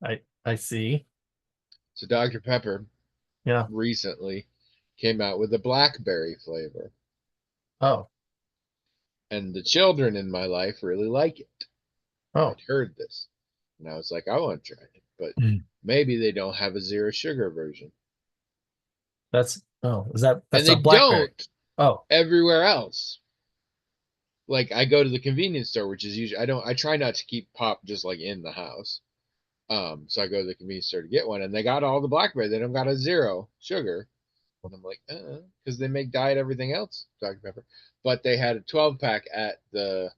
I see. So Dr. Pepper Yeah. recently came out with a blackberry flavor, Oh. and the children in my life really like it. Oh. I'd heard this, and I was like, I want to try it, but Mm. maybe they don't have a zero sugar version, That's and that's they a blackberry. don't Oh. everywhere else. Like I go to the convenience store, which is usually I try not to keep pop just like in the house. So I go to the convenience store to get one, and they got all the blackberry. They don't got a zero sugar, and I'm like, because they make diet everything else, Dr. Pepper. But they had a 12 pack at the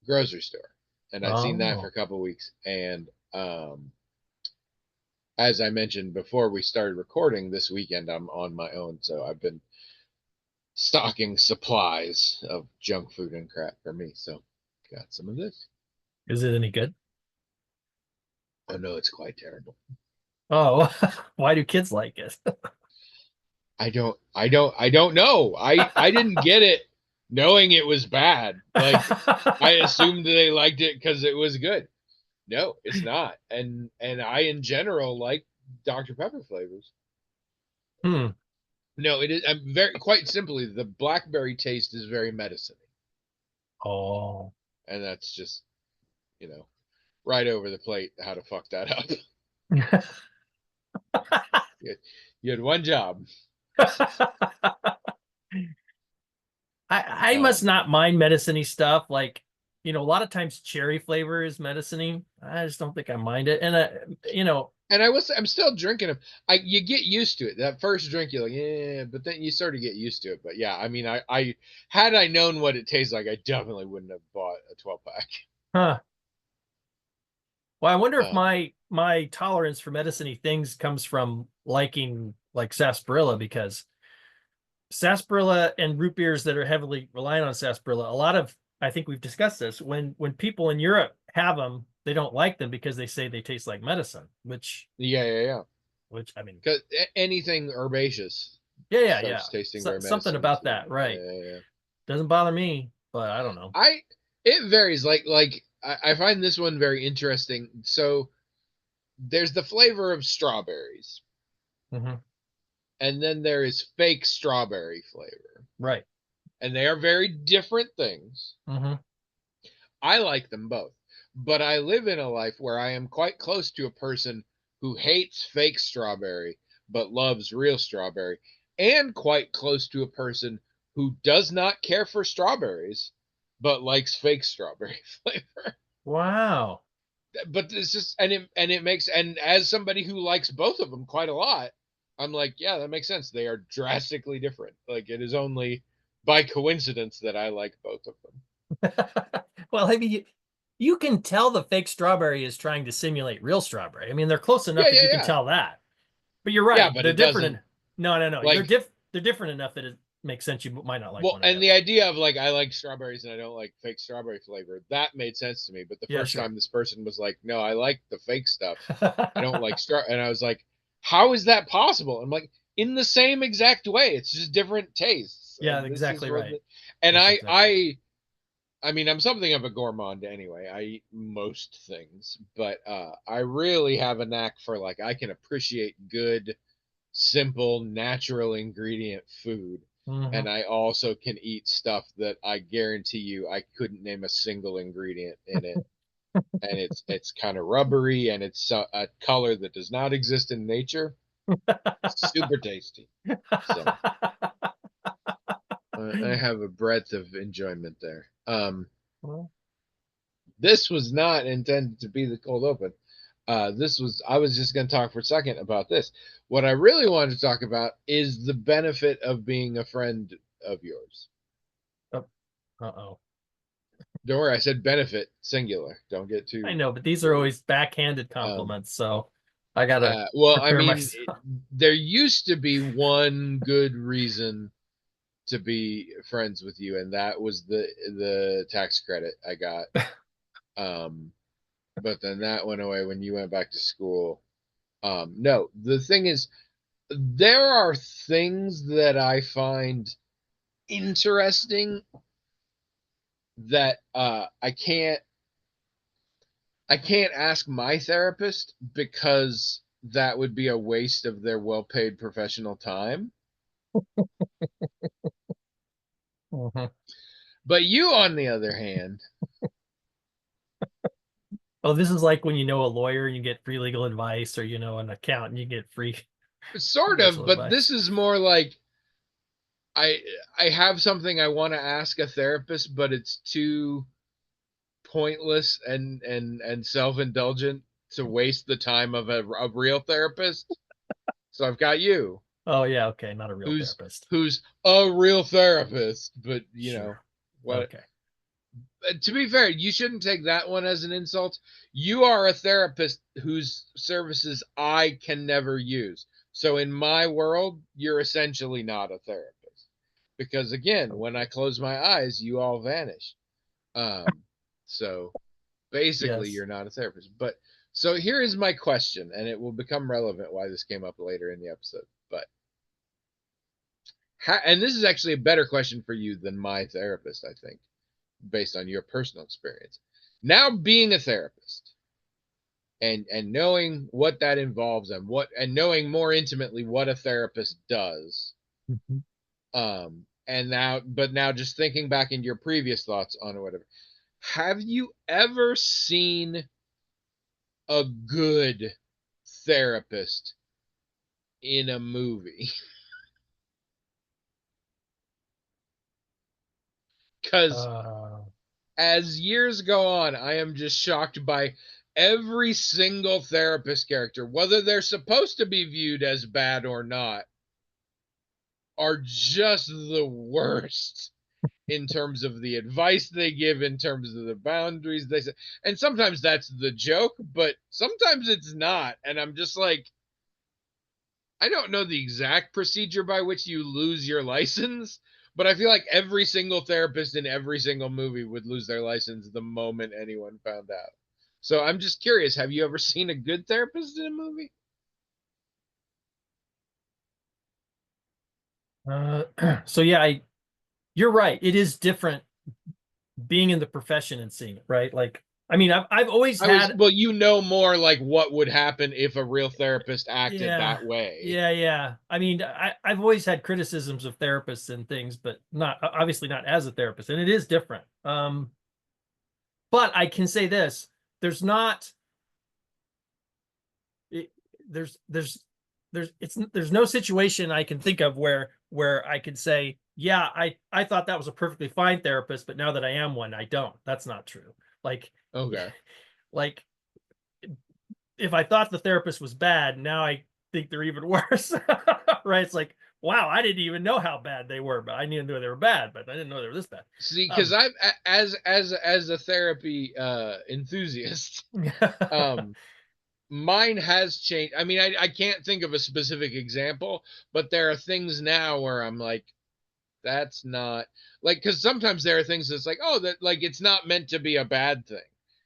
grocery store, and I'd seen that for Oh. a couple of weeks. And as I mentioned before we started recording this weekend, I'm on my own, so I've been stocking supplies of junk food and crap for me. So got some of this. Is it any good? Oh no, it's quite terrible. Oh. Why do kids like it? I don't know. I didn't get it knowing it was bad. Like I assumed they liked it because it was good. No, it's not. And I in general like Dr. Pepper flavors. Hmm. No, it is. I'm very quite simply the blackberry taste is very medicine, Oh. and that's just you know right over the plate how to fuck that up. you, you had one job. I must Um, not mind medicine-y stuff. Like, a lot of times cherry flavor is medicine-y. I just don't think I mind it. And and I'm still drinking them. You get used to it. That first drink, you're like, yeah, but then you sort of get used to it. But yeah, I mean, I had I known what it tastes like, I definitely wouldn't have bought a 12 pack. huh. Well, I wonder if Um, my tolerance for medicine-y things comes from liking like sarsaparilla, because sarsaparilla and root beers that are heavily reliant on sarsaparilla, a lot of, I think we've discussed this, when people in Europe have them, they don't like them because they say they taste like medicine, yeah, yeah, yeah. which I mean, Because anything herbaceous yeah. starts tasting So, very something medicine about to me. that, Yeah, right? yeah, yeah. Doesn't bother me, but I don't know. I it varies. I find this one very interesting. So there's the flavor of strawberries, Hmm. and then there is fake strawberry flavor, Right. and they are very different things. Hmm. I like them both, but I live in a life where I am quite close to a person who hates fake strawberry but loves real strawberry, and quite close to a person who does not care for strawberries but likes fake strawberry flavor. Wow. But it's just and it makes and as somebody who likes both of them quite a lot, I'm like, yeah, that makes sense. They are drastically different. Like it is only by coincidence that I like both of them. Well, I mean, you can tell the fake strawberry is trying to simulate real strawberry. I mean, they're close Yeah, enough that yeah, you can yeah. tell that. But you're Yeah, right. but They're it different. doesn't No. like They're different enough that it makes sense. You might not like well, one or the and the other. idea of like I like strawberries and I don't like fake strawberry flavor, that made sense to me. But the Yeah, first sure. time this person was like, "No, I like the fake stuff. I don't like straw," and I was like, "How is that possible?" I'm like, "In the same exact way. It's just different tastes, Yeah, and this is exactly what." right. And That's exactly right. I mean, I'm something of a gourmand anyway. I eat most things, but I really have a knack for like I can appreciate good, simple, natural ingredient food. Hmm. And I also can eat stuff that I guarantee you I couldn't name a single ingredient in it. And it's kind of rubbery and it's a color that does not exist in nature. Super tasty. So I have a breadth of enjoyment there. Well, This was not intended to be the cold open. I was just going to talk for a second about this. What I really wanted to talk about is the benefit of being a friend of yours. oh, uh-oh. Don't worry, I said benefit singular. Don't get I too know, but these are worried. always backhanded Um, compliments, so I gotta well, I prepare mean, myself. there used to be one good reason to be friends with you, and that was the tax credit I got. Um, but then that went away when you went back to school. No, the thing is, there are things that I find interesting that I can't I can't ask my therapist because that would be a waste of their well-paid professional time. Mhm. But you, on the other hand, Oh, this is like when you know a lawyer and you get free legal advice, or you know an accountant, you get free sort of, financial but this advice. is more like I I have something I want to ask a therapist, but it's too pointless and self-indulgent to waste the time of a real therapist. So I've got you, Oh yeah, okay, not a real who's therapist. who's a real therapist, but Sure. what Okay. to be fair, you shouldn't take that one as an insult. You are a therapist whose services I can never use. So in my world, you're essentially not a therapist. Because again, when I Okay. close my eyes, you all vanish. Um, so basically Yes. you're not a therapist. But so here is my question, and it will become relevant why this came up later in the episode. But and this is actually a better question for you than my therapist, I think, based on your personal experience. Now being a therapist and knowing what that involves and knowing more intimately what a therapist does, Mhm. and now just thinking back into your previous thoughts on it, whatever, have you ever seen a good therapist in a movie? Because Uh, as years go on, I am just shocked by every single therapist character, whether they're supposed to be viewed as bad or not, are just the worst in terms of the advice they give, in terms of the boundaries they set. And sometimes that's the joke, but sometimes it's not. And I'm just like, I don't know the exact procedure by which you lose your license, but I feel like every single therapist in every single movie would lose their license the moment anyone found out. So I'm just curious, have you ever seen a good therapist in a movie? so yeah, you're right. It is different being in the profession and seeing it, right? Like, I mean, I've always I was, had, well, you know more like what would happen if a real therapist acted yeah, that way. yeah. I mean, I've always had criticisms of therapists and things, but not obviously not as a therapist, and it is different. But I can say this: there's not, it, there's no situation I can think of where I could say, yeah, I thought that was a perfectly fine therapist, but now that I am one, I don't. That's not true. Like, Okay. like if I thought the therapist was bad, now I think they're even worse. Right? It's like, wow, I didn't even know how bad they were, but I knew they were bad, but I didn't know they were this bad. See, because Um, I've as a therapy enthusiast, um, mine has changed. I mean, I can't think of a specific example, but there are things now where I'm like, that's not like, because sometimes there are things that's like, oh, that like it's not meant to be a bad thing.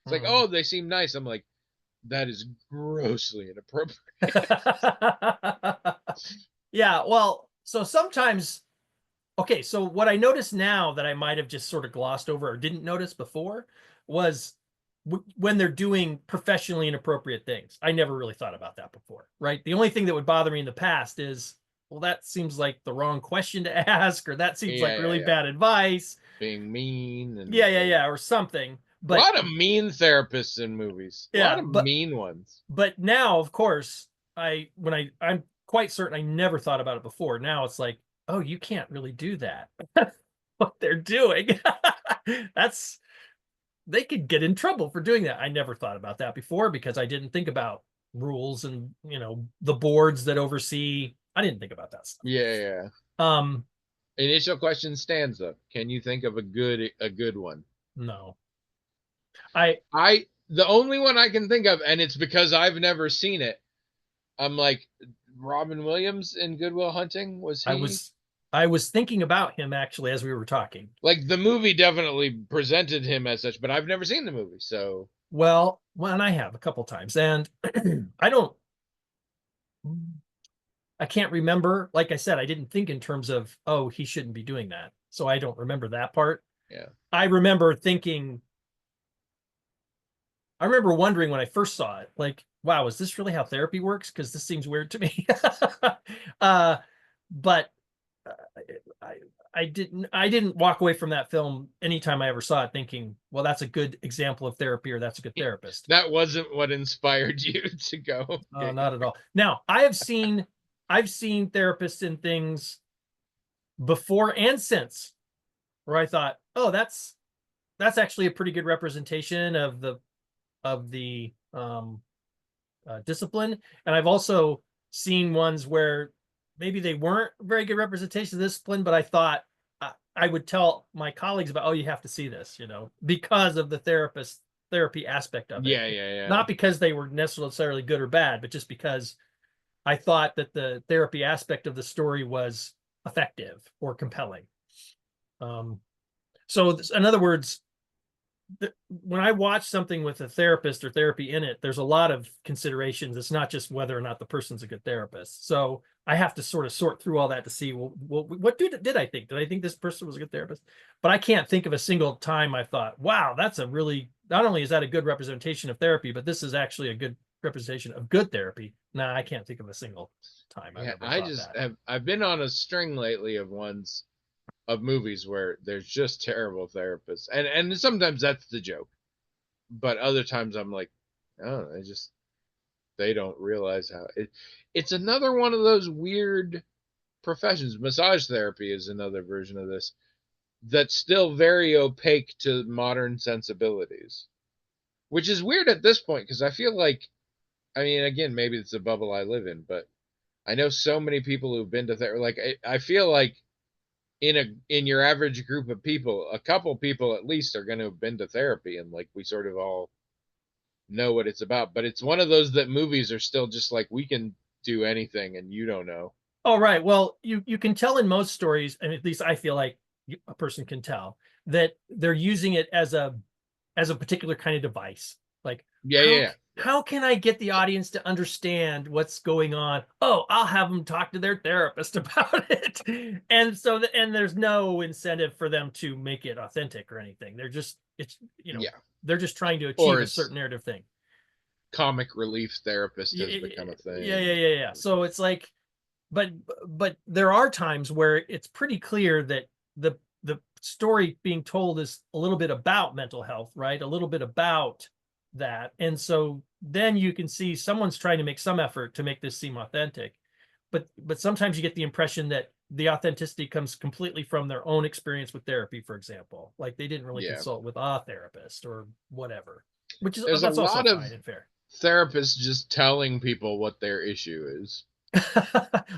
It's like, mm. oh, they seem nice. I'm like, that is grossly inappropriate. Yeah, well, so sometimes, okay, so what I notice now that I might have just sort of glossed over or didn't notice before was when they're doing professionally inappropriate things. I never really thought about that before, right? The only thing that would bother me in the past is, well, that seems like the wrong question to ask, or that seems like really Yeah. bad advice. Being mean and Yeah, or something. a But lot of mean therapists in movies. A lot yeah, of mean ones. but now, of course, I'm quite certain I never thought about it before. Now it's like, oh, you can't really do that. What they're doing. That's they could get in trouble for doing that. I never thought about that before because I didn't think about rules and the boards that oversee. I didn't think about that stuff. Yeah. Um, Initial question stanza. Can you think of a good one? no. I The only one I can think of, and it's because I've never seen it. I'm like, Robin Williams in Good Will Hunting, was I he? was I was thinking about him actually as we were talking. Like the movie definitely presented him as such, but I've never seen the movie, so Well, and I have a couple times, and I don't I can't remember. Like I said, I didn't think in terms of, oh, he shouldn't be doing that. So I don't remember that part. yeah. I remember thinking I remember wondering when I first saw it, like, wow, is this really how therapy works? Because this seems weird to me. uh, but uh, I, I didn't walk away from that film anytime I ever saw it thinking, well, that's a good example of therapy or that's a good therapist. That wasn't what inspired you to go. Not at all. Now, I've seen therapists in things before and since where I thought, oh, that's actually a pretty good representation of the discipline. And I've also seen ones where maybe they weren't very good representation of discipline, but I thought I would tell my colleagues about, oh, you have to see this, because of the therapy aspect of it. Yeah, yeah, yeah. Not because they were necessarily good or bad, but just because I thought that the therapy aspect of the story was effective or compelling. So in other words, when I watch something with a therapist or therapy in it, there's a lot of considerations. It's not just whether or not the person's a good therapist. So I have to sort of sort through all that to see, well, what did I think? Did I think this person was a good therapist? But I can't think of a single time I thought, wow, that's a really, not only is that a good representation of therapy, but this is actually a good representation of good therapy. Nah, I can't think of a single time I've Yeah, ever I thought just that. have I've been on a string lately of movies where there's just terrible therapists. And sometimes that's the joke. But other times I'm like, oh, they don't realize how it's another one of those weird professions. Massage therapy is another version of this that's still very opaque to modern sensibilities, which is weird at this point because I feel like, I mean, again, maybe it's a bubble I live in, but I know so many people who've been to therapy. Like, I feel like in your average group of people, a couple people at least are going to have been to therapy, and like we sort of all know what it's about. But it's one of those that movies are still just like, we can do anything and you don't know. Oh, right. Well, you can tell in most stories, and at least I feel like a person can tell that they're using it as a particular kind of device. Like Yeah, yeah, how yeah, yeah. how can I get the audience to understand what's going on? Oh, I'll have them talk to their therapist about it. And so and there's no incentive for them to make it authentic or anything. They're just Yeah. they're just trying to Or achieve a it's certain narrative thing. comic relief therapist has Yeah, become a yeah, thing. yeah, yeah, yeah. So it's like, but there are times where it's pretty clear that the story being told is a little bit about mental health, right? A little bit about that. And so then you can see someone's trying to make some effort to make this seem authentic. But sometimes you get the impression that the authenticity comes completely from their own experience with therapy, for example. Like they didn't really Yeah. consult with a therapist or whatever, which is There's a that's also lot of fine and fair. therapists just telling people what their issue is.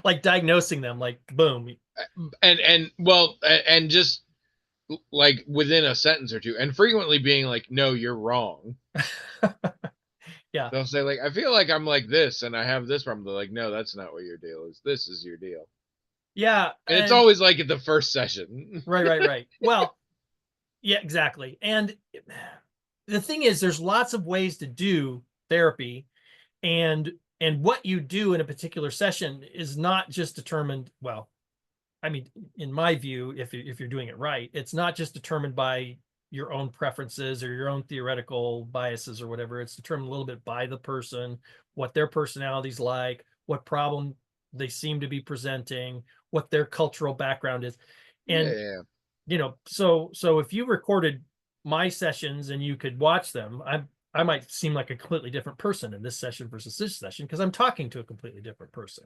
Like diagnosing them, like boom. And well, and just like within a sentence or two, and frequently being like, no, you're wrong. Yeah. They'll say like, I feel like I'm like this and I have this problem. They're like, no, that's not what your deal is. This is your deal. Yeah, And it's and always like at the first session. right. Well, yeah, exactly. And the thing is, there's lots of ways to do therapy, and what you do in a particular session is not just determined. Well, I mean, in my view, if you're doing it right, it's not just determined by your own preferences or your own theoretical biases or whatever. It's determined a little bit by the person, what their personality's like, what problem they seem to be presenting, what their cultural background is. And Yeah. so if you recorded my sessions and you could watch them, I might seem like a completely different person in this session versus this session because I'm talking to a completely different person.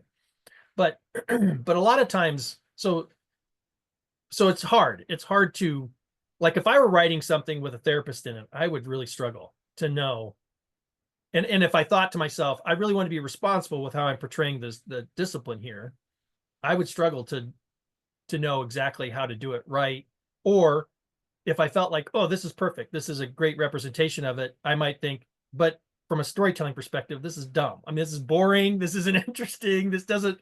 But but a lot of times, so it's hard. It's hard to, like, if I were writing something with a therapist in it, I would really struggle to know. And if I thought to myself, I really want to be responsible with how I'm portraying the discipline here, I would struggle to know exactly how to do it right. Or if I felt like, oh, this is perfect, this is a great representation of it, I might think, but from a storytelling perspective, this is dumb. I mean, this is boring. This isn't interesting. This doesn't,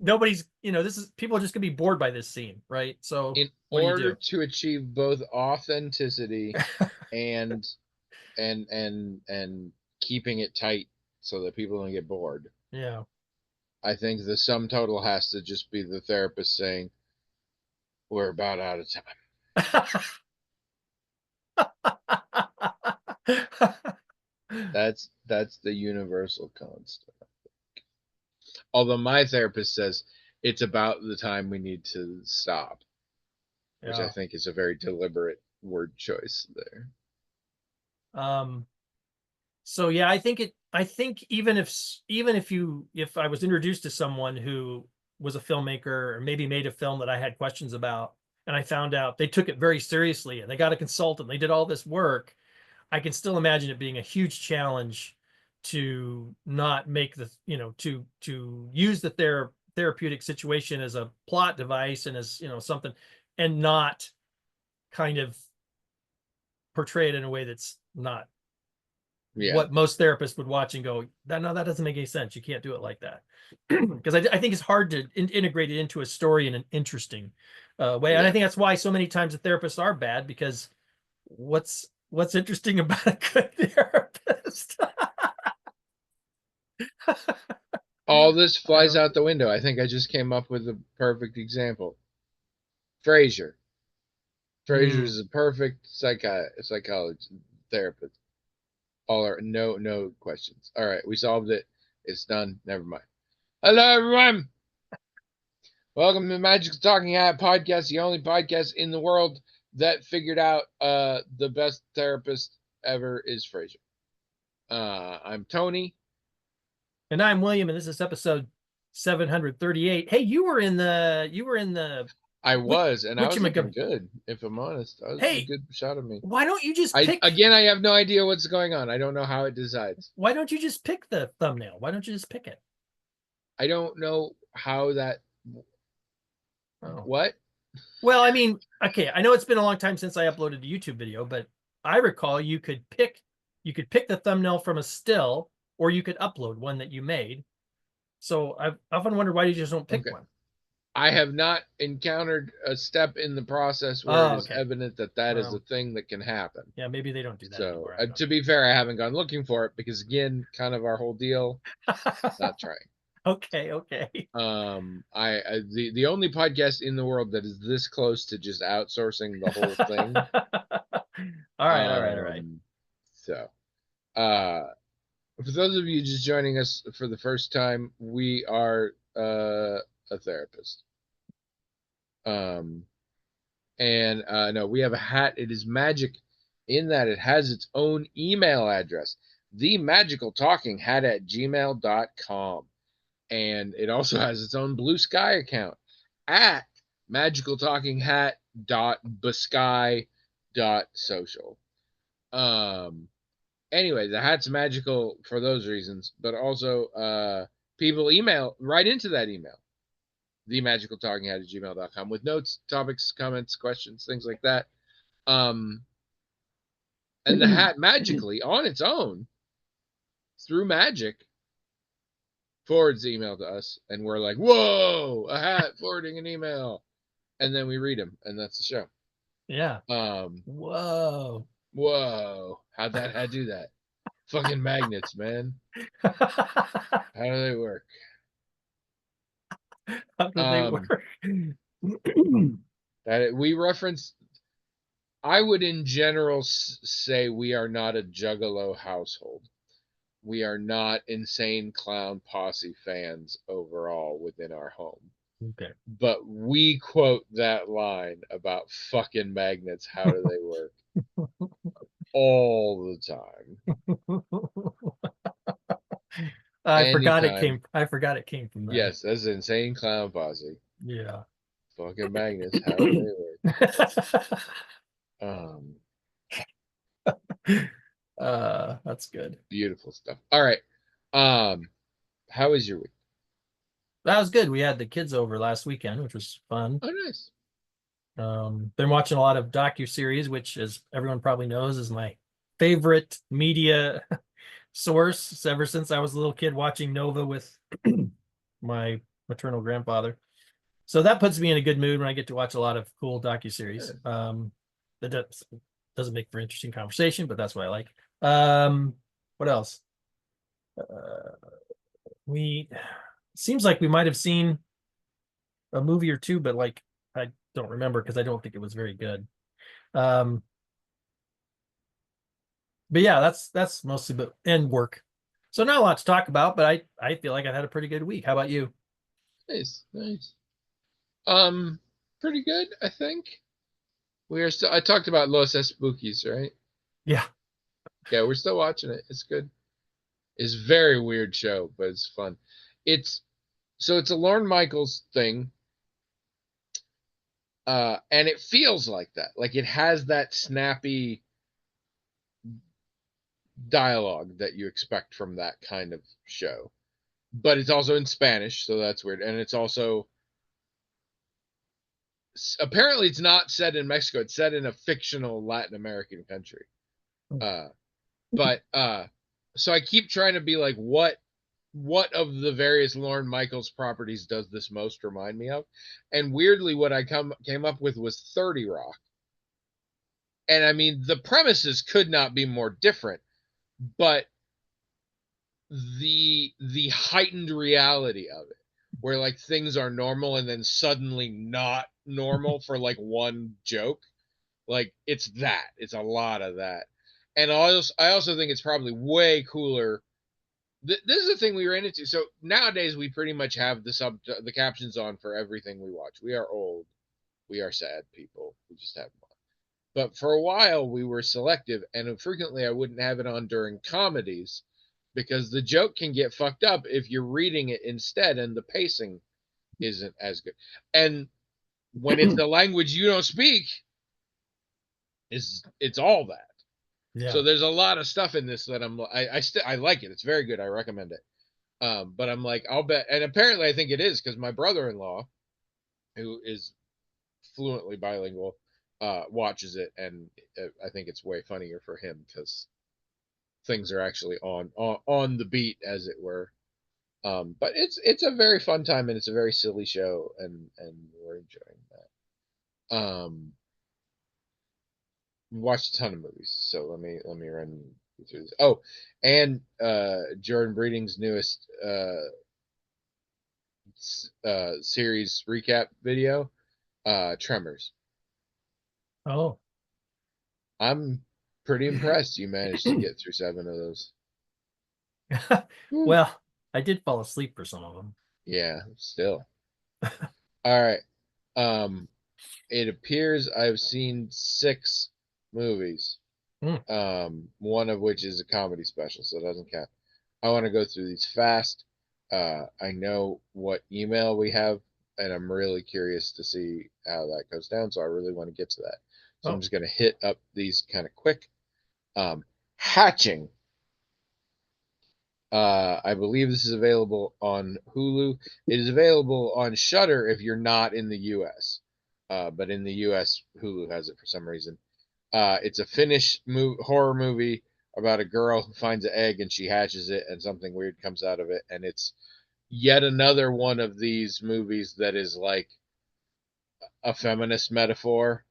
nobody's, this is, people are just gonna be bored by this scene, right? So In what do you order do? to achieve both authenticity and and keeping it tight so that people don't get bored, Yeah. I think the sum total has to just be the therapist saying, we're about out of time. That's the universal constant. Although my therapist says it's about the time we need to stop, which I Yeah. think is a very deliberate word choice there. Um, so yeah, I think if I was introduced to someone who was a filmmaker or maybe made a film that I had questions about, and I found out they took it very seriously and they got a consultant, they did all this work, I can still imagine it being a huge challenge to not make to use the therapeutic situation as a plot device and as, something, and not kind of portray it in a way that's not Yeah, what most therapists would watch and go, that no, that doesn't make any sense. You can't do it like that. Because I think it's hard to integrate it into a story in an interesting way. And I yeah. think that's why so many times the therapists are bad, because what's interesting about a good therapist? All this I flies don't. out the window. I think I just came up with a perfect example. Frasier. Frasier Mm. is a perfect psychologist therapist. No questions. All right, we solved it. It's done. Never mind. Hello, everyone. Welcome to the Magical Talking Hat podcast, the only podcast in the world that figured out the best therapist ever is Frasier. I'm Tony. And I'm William, and this is episode 738. Hey, you were in the I what was, and I was looking whatchamacallit. good. If I'm honest, I was a Hey, good shot of me. why don't you just I pick again, I have no idea what's going on. I don't know how it decides. why don't you just pick the thumbnail? Why don't you just pick it? I don't know how that. Oh. What? Well, I mean, okay, I know it's been a long time since I uploaded a YouTube video, but I recall you could pick the thumbnail from a still, or you could upload one that you made. So I've often wondered why you just don't pick Okay. one. I have not encountered a step in the process where it Oh, is okay. evident that that is a Well, thing that can happen. yeah, maybe they don't do that So, anymore. I to be fair, I haven't gone looking for it because, again, kind of our whole deal, don't know. not trying. Okay, okay. The only podcast in the world that is this close to just outsourcing the whole thing. All right, all right, all right. So, uh, for those of you just joining us for the first time, we are a therapist. And no, we have a hat. It is magic in that it has its own email address, the magical talking hat at gmail.com. And it also has its own Blue Sky account at magicaltalkinghat.busky.social. Anyway, the hat's magical for those reasons, but also people email right into that email, themagicaltalkinghat at gmail.com, with notes, topics, comments, questions, things like that. And the hat magically on its own, through magic, forwards the email to us, and we're like, whoa, a hat forwarding an email. And then we read them, and that's the show. Yeah. Um, Whoa. Whoa, how'd that hat do that? Fucking magnets, man. How do they work? How do they Um, work? that we reference. I would, in general, say we are not a Juggalo household. We are not insane clown posse fans overall within our home. Okay. But we quote that line about fucking magnets. How do they work? All the time. Anytime. I forgot it came from them. Yes, that's insane clown posse. Yeah. Fucking magnets. How do they work? Um, That's good. Beautiful stuff. All right. How was your week? That was good. We had the kids over last weekend, which was fun. Oh, nice. Been watching a lot of docu-series, which, as everyone probably knows, is my favorite media source ever since I was a little kid watching Nova with my maternal grandfather. So that puts me in a good mood when I get to watch a lot of cool docu-series. That doesn't make for interesting conversation, but that's what I like. What else? We seems like we might have seen a movie or two, but like I don't remember because I don't think it was very good. Um, But yeah, that's mostly but and work. So not a lot to talk about, but I feel like I've had a pretty good week. How about you? Nice, nice. Um, Pretty good, I think. We are still. I talked about Los Espookys, right? Yeah. Yeah, we're still watching it. It's good. It's a very weird show, but it's fun. It's it's a Lorne Michaels thing, and it feels like that. Like it has that snappy dialogue that you expect from that kind of show. But it's also in Spanish, so that's weird. And it's also apparently it's not set in Mexico. It's set in a fictional Latin American country. Uh, but so I keep trying to be like, what of the various Lorne Michaels properties does this most remind me of? And weirdly, what I came up with was 30 Rock. And I mean, the premises could not be more different, but the heightened reality of it, where like things are normal and then suddenly not normal for like one joke, like it's a lot of that. And I also think it's probably way cooler. This is the thing we ran into. So nowadays we pretty much have the captions on for everything we watch. We are old, we are sad people, we just have them on. But for a while we were selective, and frequently I wouldn't have it on during comedies because the joke can get fucked up if you're reading it instead and the pacing isn't as good. And when it's the language you don't speak, it's all that. Yeah. So there's a lot of stuff in this that I like it. It's very good. I recommend it. But I'm like, I'll bet, and apparently I think it is because my brother-in-law, who is fluently bilingual, watches it, and I think it's way funnier for him because things are actually on the beat, as it were. But it's a very fun time, and it's a very silly show, and we're enjoying that. Watched a ton of movies, so let me run through this. Oh, and Jordan Breeding's newest series recap video, Tremors. Oh. I'm pretty impressed you managed to get through 7 of those. Whew. Well, I did fall asleep for some of them. Yeah, still. All right. Um, it appears I've seen 6 movies. Mm. One of which is a comedy special, so it doesn't count. I want to go through these fast. I know what email we have, and I'm really curious to see how that goes down. So I really want to get to that. So I'm Oh. just going to hit up these kind of quick. Hatching. I believe this is available on Hulu. It is available on Shudder if you're not in the U.S. But in the U.S., Hulu has it for some reason. It's a Finnish horror movie about a girl who finds an egg and she hatches it, and something weird comes out of it. And it's yet another one of these movies that is like a feminist metaphor.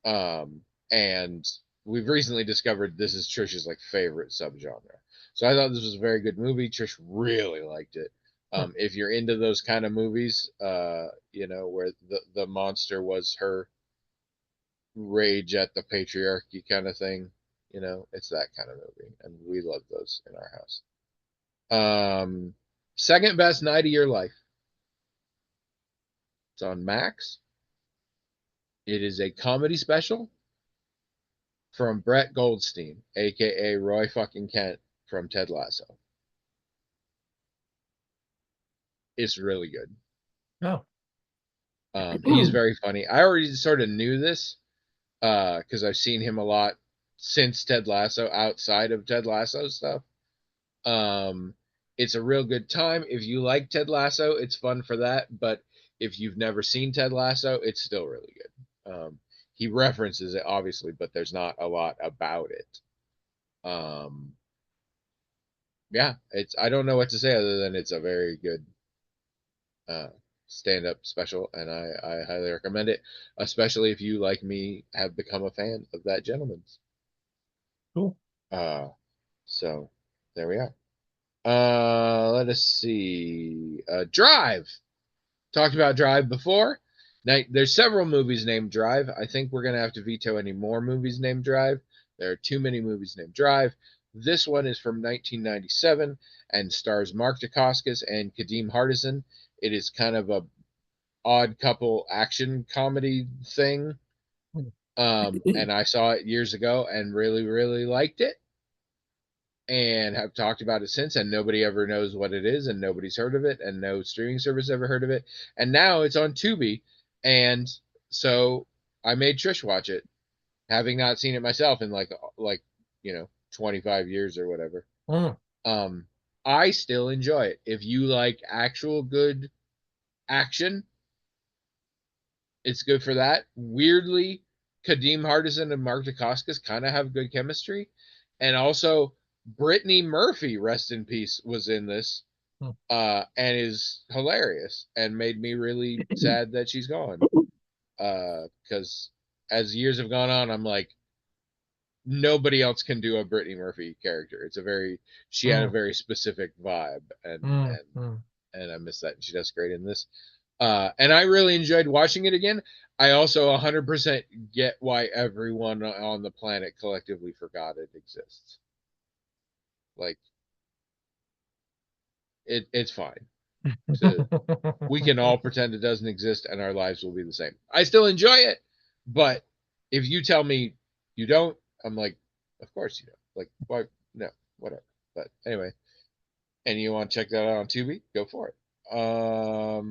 And we've recently discovered this is Trish's like favorite subgenre. So I thought this was a very good movie. Trish really liked it. Huh. If you're into those kind of movies, where the monster was her rage at the patriarchy kind of thing, it's that kind of movie, and we love those in our house. Second best night of your life. It's on Max. It is a comedy special from Brett Goldstein, aka Roy fucking Kent from Ted Lasso. It's really good. Oh. He's very funny. I already sort of knew this because I've seen him a lot since Ted Lasso, outside of Ted Lasso stuff. Um, it's a real good time. If you like Ted Lasso, it's fun for that. But if you've never seen Ted Lasso, it's still really good. He references it obviously, but there's not a lot about it. Um, yeah, I don't know what to say other than it's a very good uh, stand-up special, and I highly recommend it, especially if you, like me, have become a fan of that gentleman's. Cool. Uh, so there we are. Let us see. Drive. Talked about Drive before. Now, there's several movies named Drive. I think we're gonna have to veto any more movies named Drive There are too many movies named Drive. This one is from 1997 and stars Mark Dacascos and Kadeem Hardison. It is kind of a odd couple action comedy thing. And I saw it years ago and really, really liked it and have talked about it since, and nobody ever knows what it is, and nobody's heard of it, and no streaming service ever heard of it. And now it's on Tubi, and so I made Trish watch it, having not seen it myself in like 25 years or whatever. Mm. I still enjoy it. If you like actual good action, it's good for that. Weirdly, Kadeem Hardison and Mark Dacascos kind of have good chemistry, and also Brittany Murphy, rest in peace, was in this, Mm. and is hilarious and made me really sad that she's gone. Because as years have gone on, I'm like, nobody else can do a Brittany Murphy character. She had a very specific vibe, and I miss that. And she does great in this. And I really enjoyed watching it again. I also 100% get why everyone on the planet collectively forgot it exists. Like, it's fine. We can all pretend it doesn't exist and our lives will be the same. I still enjoy it, but if you tell me you don't, I'm like, of course you don't. Like, why? No, whatever. But anyway, and you want to check that out on Tubi? Go for it. All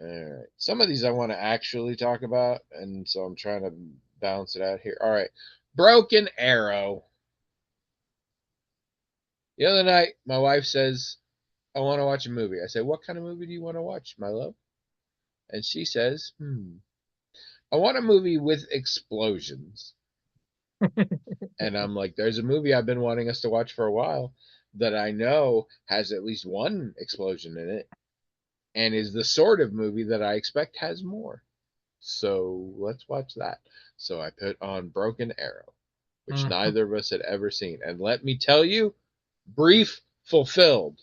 right. Some of these I want to actually talk about, and so I'm trying to balance it out here. All right. Broken Arrow. The other night, my wife says, I want to watch a movie. I say, what kind of movie do you want to watch, my love? And she says, I want a movie with explosions. And I'm like, there's a movie I've been wanting us to watch for a while that I know has at least one explosion in it and is the sort of movie that I expect has more. So let's watch that. So I put on Broken Arrow, which neither of us had ever seen. And let me tell you, brief fulfilled.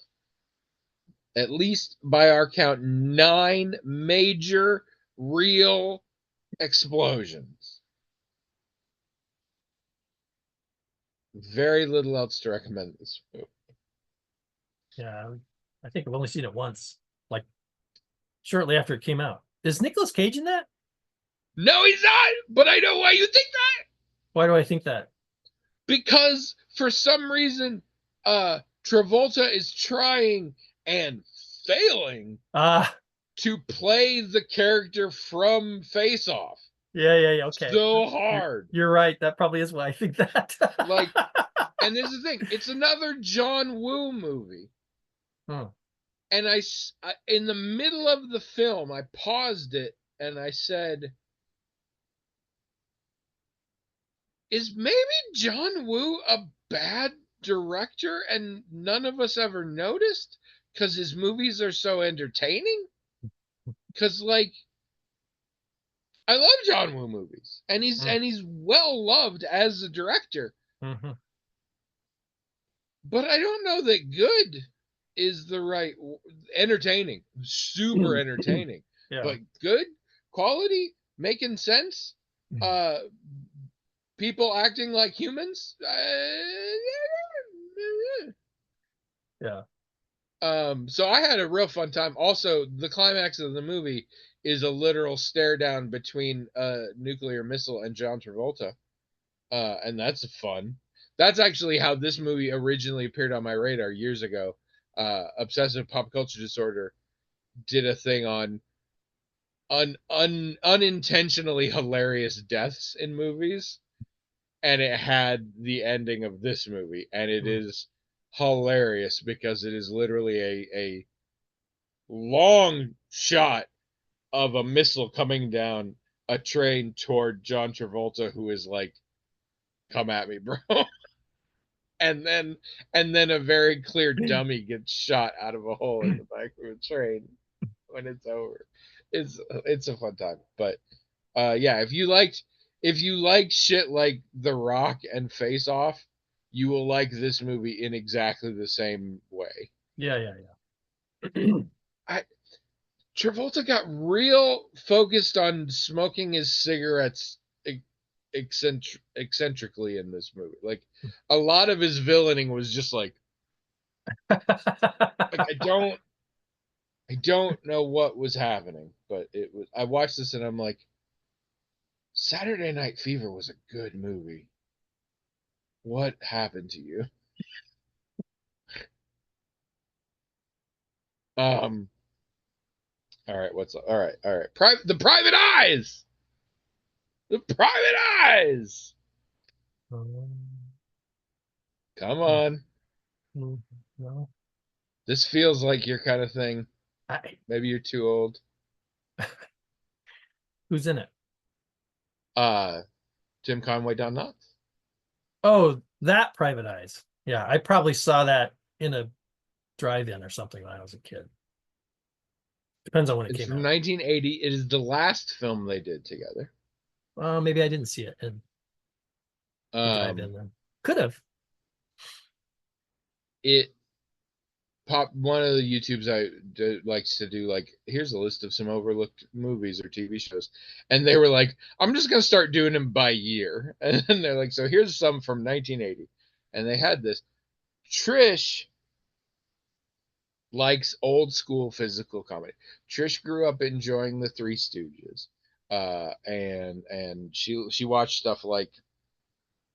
At least by our count, 9 major real explosions. Very little else to recommend this movie. Yeah, I think I've only seen it once, like shortly after it came out. Is Nicolas Cage in that? No, he's not, but I know why you think that. Why do I think that? Because for some reason, Travolta is trying and failing to play the character from Face Off. Yeah, okay. So hard. You're right. That probably is why I think that. Like, and this is the thing. It's another John Woo movie. And I, in the middle of the film, I paused it and I said, is maybe John Woo a bad director and none of us ever noticed because his movies are so entertaining? Because, like, I love John Woo movies, and he's well loved as a director. But I don't know that good is the right entertaining, super entertaining, but good quality, making sense, people acting like humans. Yeah. So I had a real fun time. Also, the climax of the movie is a literal stare down between a nuclear missile and John Travolta. And that's fun. That's actually how this movie originally appeared on my radar years ago. Obsessive Pop Culture Disorder did a thing on unintentionally hilarious deaths in movies, and it had the ending of this movie, and it is hilarious because it is literally a long shot of a missile coming down a train toward John Travolta, who is like, come at me, bro. and then a very clear dummy gets shot out of a hole in the back of a train when it's over. It's a fun time. But yeah, if you like shit like The Rock and Face Off, you will like this movie in exactly the same way. Yeah. Travolta got real focused on smoking his cigarettes eccentrically in this movie. Like a lot of his villaining was just like I don't know what was happening, but it was. I watched this and I'm like, Saturday Night Fever was a good movie. What happened to you? Um. All right. What's all right? All right. The Private Eyes. The Private Eyes. Come on. No, This feels like your kind of thing. I, Maybe you're too old. who's in it? Uh, Tim Conway, Don Knotts. Oh, that Private Eyes. Yeah, I probably saw that in a drive-in or something when I was a kid. Depends on when it It's came from out. 1980. It is the last film they did together. Maybe I didn't see it in the drive-in Um, then. Could have. it popped one of the YouTubes likes to do like here's a list of some overlooked movies or TV shows, and they were like, I'm just gonna start doing them by year, and then they're like, so here's some from 1980, and they had this. Trish likes old school physical comedy. Trish grew up enjoying the Three Stooges, and she watched stuff like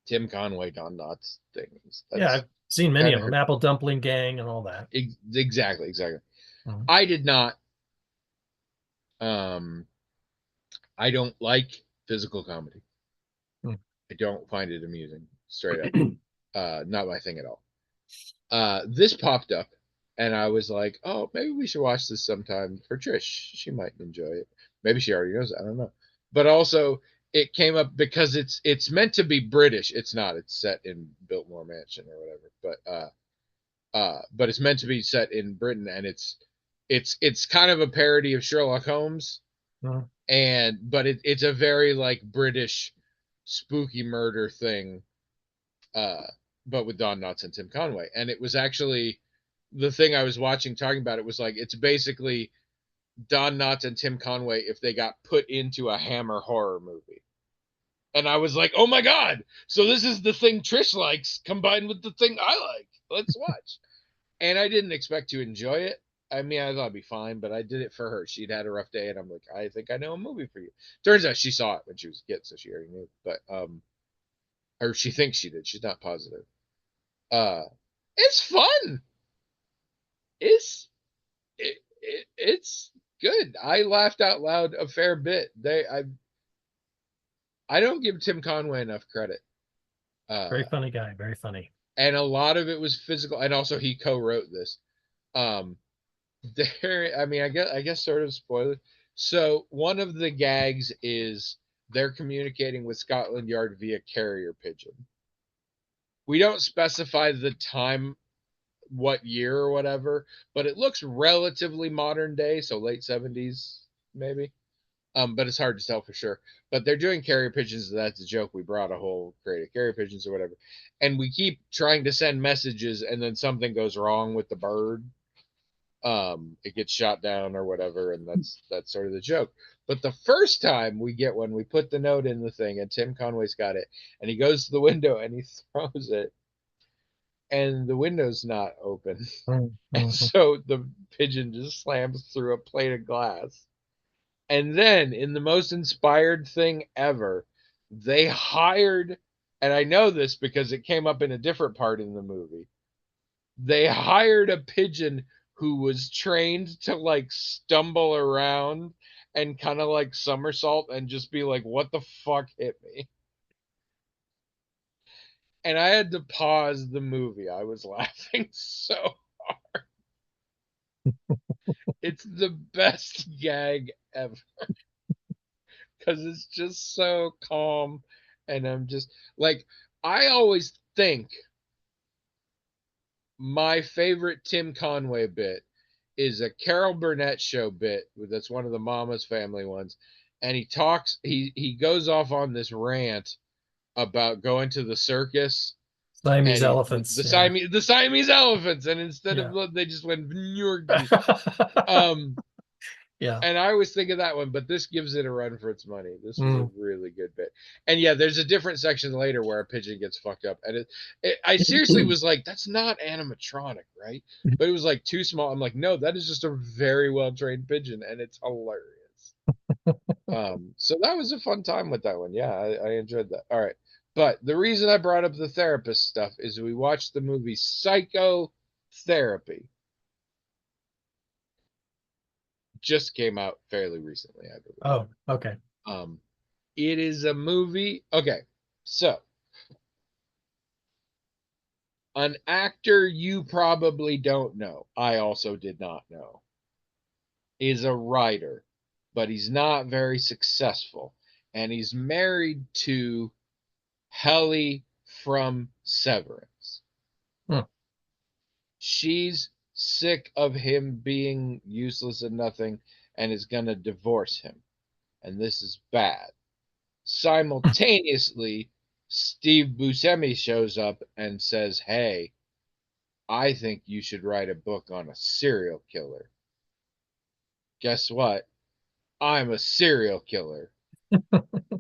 Tim Conway, Don Knotts things. Yeah, That's I've seen many kind of of them. her Apple Dumpling Gang and all that. exactly. Mhm. I did not. Um, I don't like physical comedy. I don't find it amusing, straight up. Not my thing at all. This popped up, and I was like, oh, maybe we should watch this sometime for Trish. She might enjoy it. Maybe she already knows it. I don't know. But also, it came up because it's meant to be British. It's not. It's set in Biltmore Mansion or whatever. But it's meant to be set in Britain, and it's kind of a parody of Sherlock Holmes, Mhm. but it's a very like British spooky murder thing, uh, but with Don Knotts and Tim Conway. And it was actually the thing I was watching talking about it was like it's basically Don Knotts and Tim Conway if they got put into a Hammer horror movie. And I was like, oh my God. So this is the thing Trish likes combined with the thing I like. Let's watch. And I didn't expect to enjoy it. I mean, I thought it'd be fine, but I did it for her. She'd had a rough day, and I'm like, I think I know a movie for you. Turns out she saw it when she was a kid, so she already knew. But or she thinks she did. She's not positive. Uh, it's fun. It's good. I laughed out loud a fair bit. I don't give Tim Conway enough credit. Very Uh, funny guy. Very funny. and a lot of it was physical, and also he co-wrote this. Um, there, I mean, I guess sort of spoiler. So one of the gags is they're communicating with Scotland Yard via carrier pigeon. We don't specify the time, what year or whatever, but it looks relatively modern day, so late 70s maybe. But it's hard to tell for sure. But they're doing carrier pigeons. That's a joke. We brought a whole crate of carrier pigeons or whatever, and we keep trying to send messages, and then something goes wrong with the bird. It gets shot down or whatever, and that's sort of the joke. But the first time we get one, we put the note in the thing, and Tim Conway's got it, and he goes to the window and he throws it, and the window's not open, and Mhm. so the pigeon just slams through a plate of glass. And then, in the most inspired thing ever, they hired, and I know this because it came up in a different part in the movie. They hired a pigeon who was trained to like stumble around and kind of like somersault and just be like, what the fuck hit me? And I had to pause the movie. I was laughing so. It's the best gag ever because it's just so calm. And I'm just like, I always think my favorite Tim Conway bit is a Carol Burnett show bit. That's one of the Mama's Family ones, and he goes off on this rant about going to the circus and Siamese he elephants. Yeah. The Siamese elephants, and instead Yeah. of they just went Njorgi. Um, Yeah. And I always think of that one, but this gives it a run for its money. This was a Mm. really good bit. And yeah, there's a different section later where a pigeon gets fucked up. And I seriously was like, that's not animatronic, right? But it was like too small. I'm like, no, that is just a very well trained pigeon, and it's hilarious. So that was a fun time with that one. Yeah, I enjoyed that. All right. But the reason I brought up the therapist stuff is we watched the movie Psychotherapy. Just came out fairly recently, I believe. Oh, okay. Um, it is a movie. Okay, so an actor you probably don't know, I also did not know, is a writer, but he's not very successful. And he's married to Helly from Severance. Hmm. She's sick of him being useless and nothing and is going to divorce him. And this is bad. Simultaneously, Steve Buscemi shows up and says, hey, I think you should write a book on a serial killer. Guess what? I'm a serial killer.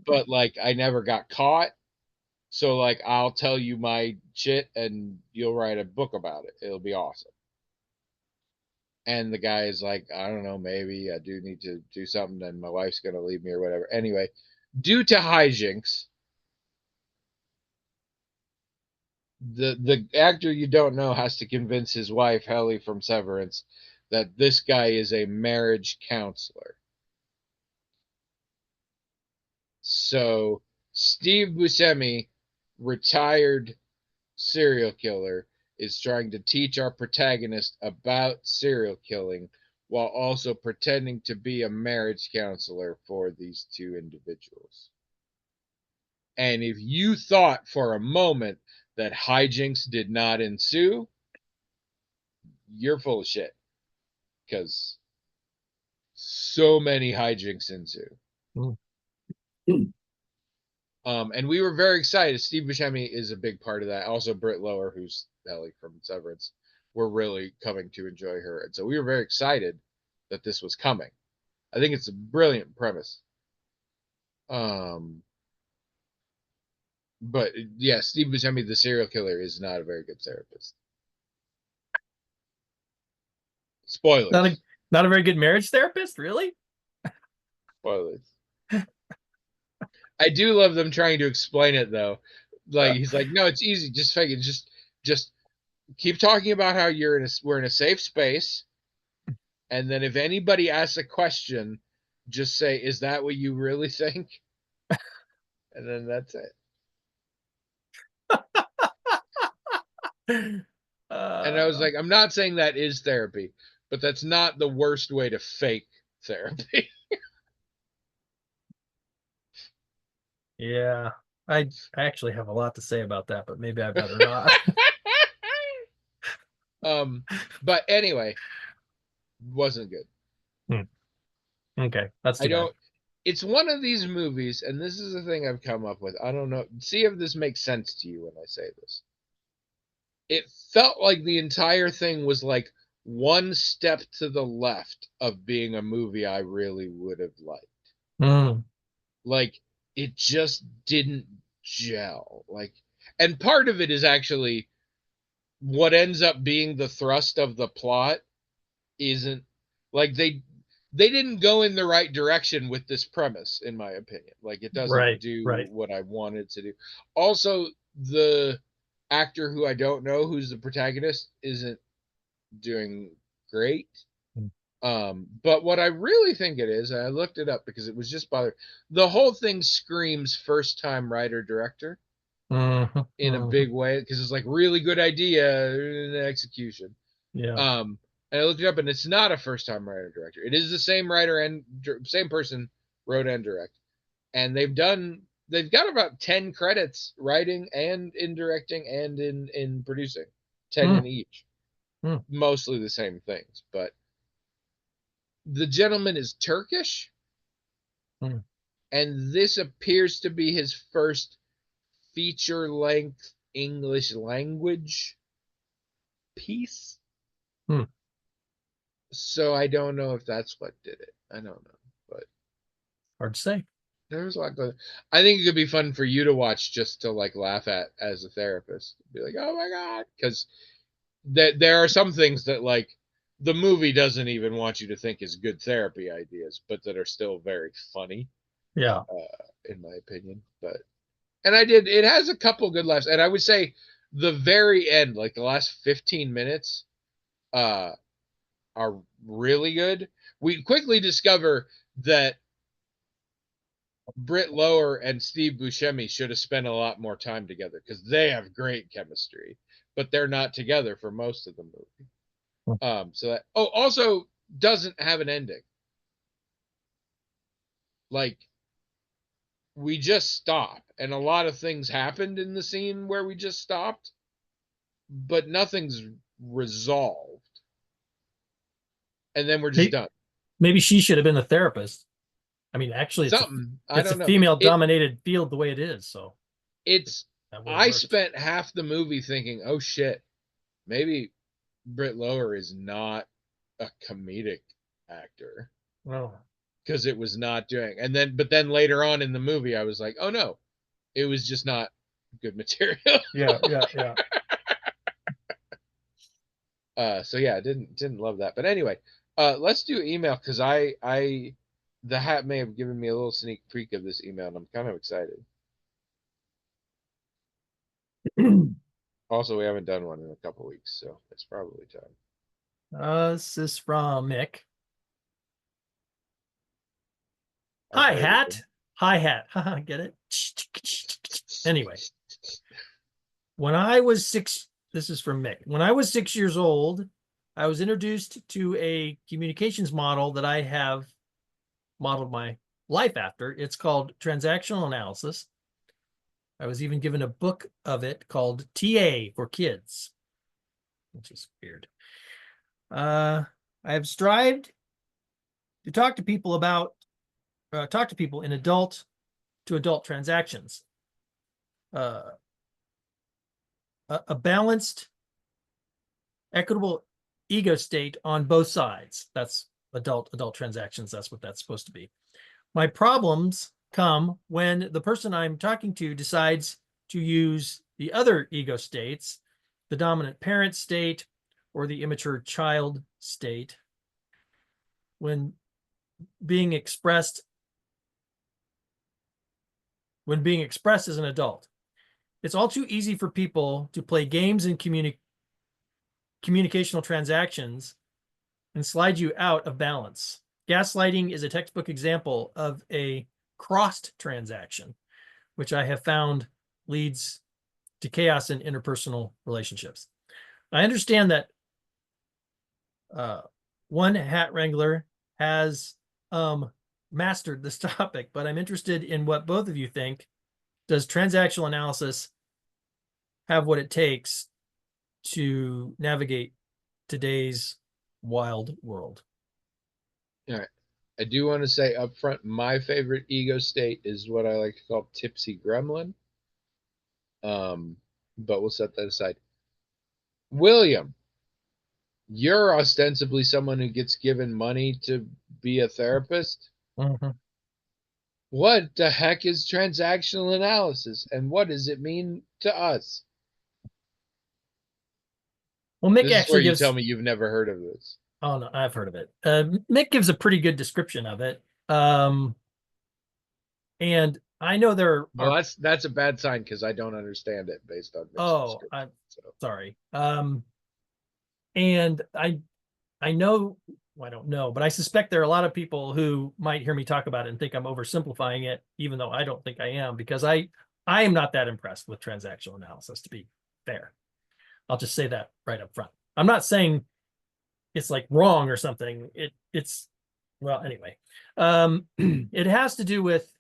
But like I never got caught. So like I'll tell you my shit and you'll write a book about it. It'll be awesome. And the guy is like, I don't know, maybe I do need to do something, and my wife's gonna leave me or whatever. Anyway, due to hijinks, the actor you don't know has to convince his wife Helly from Severance that this guy is a marriage counselor. So Steve Buscemi, retired serial killer, is trying to teach our protagonist about serial killing while also pretending to be a marriage counselor for these two individuals. And if you thought for a moment that hijinks did not ensue, you're full of shit because so many hijinks ensue. Mm. And we were very excited. Steve Buscemi is a big part of that. Also, Britt Lower, who's Ellie from Severance, we're really coming to enjoy her. And so we were very excited that this was coming. I think it's a brilliant premise. Um, but yeah, Steve Buscemi, the serial killer, is not a very good therapist. Not a Spoilers. not a very good marriage therapist, really? Spoilers. I do love them trying to explain it though. Like he's like, no, it's easy. Just fake it. Just keep talking about how we're in a safe space, and then if anybody asks a question, just say, "Is that what you really think?" And then that's it. And I was Uh, like, I'm not saying that is therapy, but that's not the worst way to fake therapy. yeah. I actually have a lot to say about that, but maybe I better not. um, but anyway, wasn't good. Hmm. Okay, that's I too bad. don't. It's one of these movies, and this is the thing I've come up with. I don't know. See if this makes sense to you when I say this. It felt like the entire thing was like one step to the left of being a movie I really would have liked. Mm. Like it just didn't gel. Like, and part of it is actually what ends up being the thrust of the plot isn't like they didn't go in the right direction with this premise, in my opinion. Like it doesn't Right, do right. what I wanted to do. Also, the actor who I don't know who's the protagonist isn't doing great. But what I really think it is, I looked it up because it was just bothered. The whole thing screams first time writer director Mhm, in a mhm. big way because it's like really good idea in execution. Yeah. Um, and I looked it up, and it's not a first time writer director. It is the same writer and same person wrote and direct, and they've got about 10 credits writing and in directing and in producing, 10 Mm, in each, mm, mostly the same things. But the gentleman is Turkish, mm, and this appears to be his first feature length English language piece. mm. So I don't know if that's what did it. I don't know, but Hard to say. there was a lot going. I think it could be fun for you to watch just to like laugh at as a therapist. Be like, oh my god, because there are some things that like the movie doesn't even want you to think is good therapy ideas, but that are still very funny, Yeah. in my opinion. But and I did. It has a couple good laughs, and I would say the very end, like the last 15 minutes, uh, are really good. We quickly discover that Britt Lower and Steve Buscemi should have spent a lot more time together because they have great chemistry, but they're not together for most of the movie. So that also doesn't have an ending. Like we just stop, and a lot of things happened in the scene where we just stopped, but nothing's resolved, and then we're just Maybe, done. maybe she should have been the therapist. I mean, actually, Something I it's a don't know. female dominated field the way it is, so It's that would have I worked. spent half the movie thinking, oh shit, maybe Britt Lower is not a comedic actor Oh, because it was not doing. And then, but then later on in the movie, I was like, oh no, it was just not good material. yeah, yeah, yeah. So yeah, didn't love that. But anyway, let's do email because the hat may have given me a little sneak peek of this email, and I'm kind of excited. Also, we haven't done one in a couple weeks, so it's probably time. This is from Mick. Our Hi favorite. hat. Hi hat. Get it? Anyway, when I was six, this is from Mick. When I was 6 years old, I was introduced to a communications model that I have modeled my life after. It's called transactional analysis. I was even given a book of it called TA for Kids, which is weird. I have strived to talk to people in adult to adult transactions. A balanced, equitable ego state on both sides. That's adult transactions. That's what that's supposed to be. My problems come when the person I'm talking to decides to use the other ego states, the dominant parent state or the immature child state, when being expressed as an adult. It's all too easy for people to play games in communicational transactions and slide you out of balance. Gaslighting is a textbook example of a crossed transaction, which I have found leads to chaos in interpersonal relationships. I understand that one hat wrangler has mastered this topic, but I'm interested in what both of you think. Does transactional analysis have what it takes to navigate today's wild world? All right. I do want to say up front, my favorite ego state is what I like to call tipsy gremlin. But we'll set that aside. William, you're ostensibly someone who gets given money to be a therapist. Mhm. What the heck is transactional analysis and what does it mean to us? Well, Mick This is where actually you tell gives, me you've never heard of this. oh no, I've heard of it. Mick gives a pretty good description of it. And I know there Well, are, that's a bad sign because I don't understand it based on Mick's oh, description. I'm So sorry. And I know, well, I don't know, but I suspect there are a lot of people who might hear me talk about it and think I'm oversimplifying it, even though I don't think I am, because I am not that impressed with transactional analysis, to be fair. I'll just say that right up front. I'm not saying it's like wrong or something. It's well, anyway. It has to do with,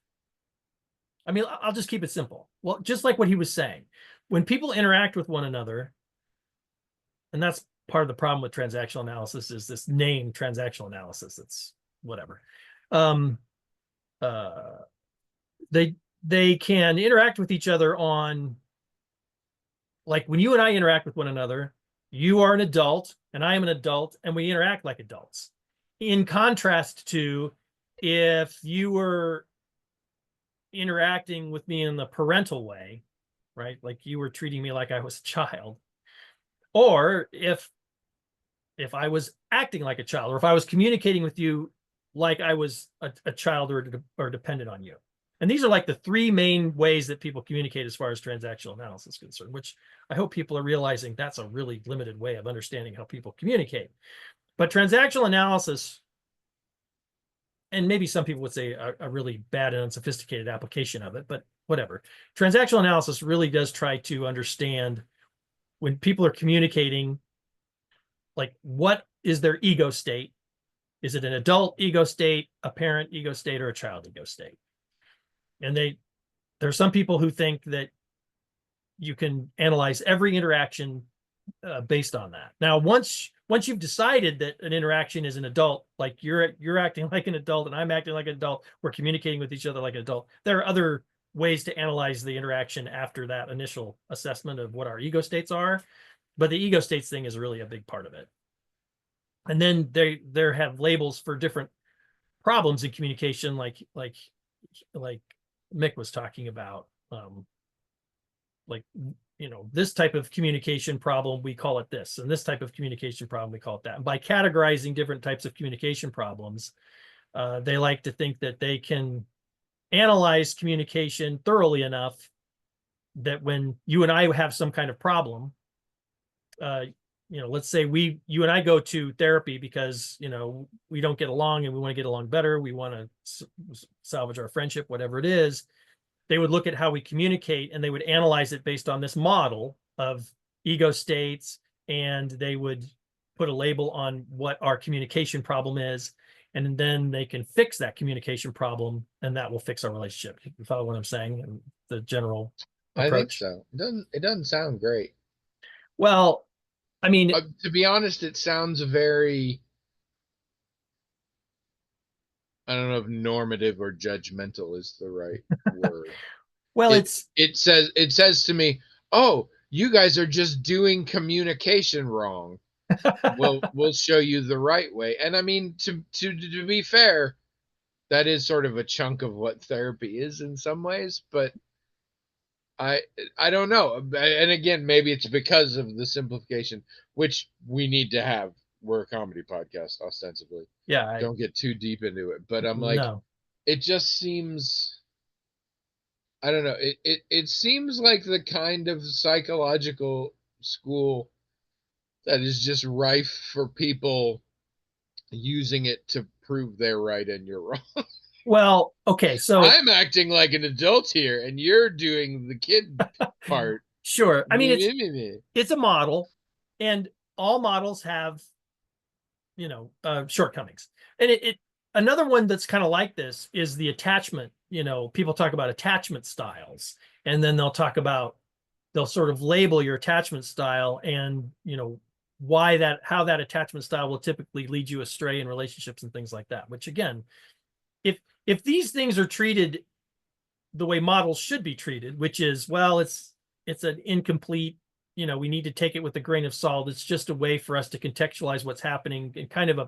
I mean, I'll just keep it simple. Well, just like what he was saying, when people interact with one another, and that's part of the problem with transactional analysis is this name transactional analysis. It's whatever. Um, uh, they can interact with each other on, like when you and I interact with one another, you are an adult and I am an adult and we interact like adults. In contrast to if you were interacting with me in the parental way, right? Like you were treating me like I was a child, or if I was acting like a child, or if I was communicating with you like I was a child or dependent on you. And these are like the three main ways that people communicate as far as transactional analysis is concerned, which I hope people are realizing that's a really limited way of understanding how people communicate. But transactional analysis, and maybe some people would say a really bad and unsophisticated application of it, but whatever. Transactional analysis really does try to understand when people are communicating, like what is their ego state? Is it an adult ego state, a parent ego state, or a child ego state? And there are some people who think that you can analyze every interaction based on that. Now, once you've decided that an interaction is an adult, like you're acting like an adult and I'm acting like an adult, we're communicating with each other like an adult. There are other ways to analyze the interaction after that initial assessment of what our ego states are, but the ego states thing is really a big part of it. And then they have labels for different problems in communication, like Mick was talking about, like, you know, this type of communication problem, we call it this, and this type of communication problem, we call it that. And by categorizing different types of communication problems, they like to think that they can analyze communication thoroughly enough that when you and I have some kind of problem, you know, let's say you and I go to therapy because, you know, we don't get along and we want to get along better. We want to salvage our friendship, whatever it is. They would look at how we communicate and they would analyze it based on this model of ego states. And they would put a label on what our communication problem is. And then they can fix that communication problem and that will fix our relationship. You follow what I'm saying? And the general I think approach. so. It doesn't sound great. Well, I mean, To be honest, it sounds very, I don't know if normative or judgmental is the right word. well, It it's it says to me, "Oh, you guys are just doing communication wrong. We'll show you the right way." And I mean, to be fair, that is sort of a chunk of what therapy is in some ways, but I I don't know. And again, maybe it's because of the simplification, which we need to have. We're a comedy podcast, ostensibly. yeah, Don't get too deep into it, but I'm like, no. it just seems, I don't know. It seems like the kind of psychological school that is just rife for people using it to prove they're right and you're wrong. Well, okay, so I'm acting like an adult here, and you're doing the kid part. sure. I mean, Me, me, me, me. it's a model, and all models have, you know, shortcomings. And it another one that's kind of like this is the attachment. You know, people talk about attachment styles, and then they'll sort of label your attachment style, and you know how that attachment style will typically lead you astray in relationships and things like that. Which again, if these things are treated the way models should be treated, which is, well, it's an incomplete, you know, we need to take it with a grain of salt. It's just a way for us to contextualize what's happening and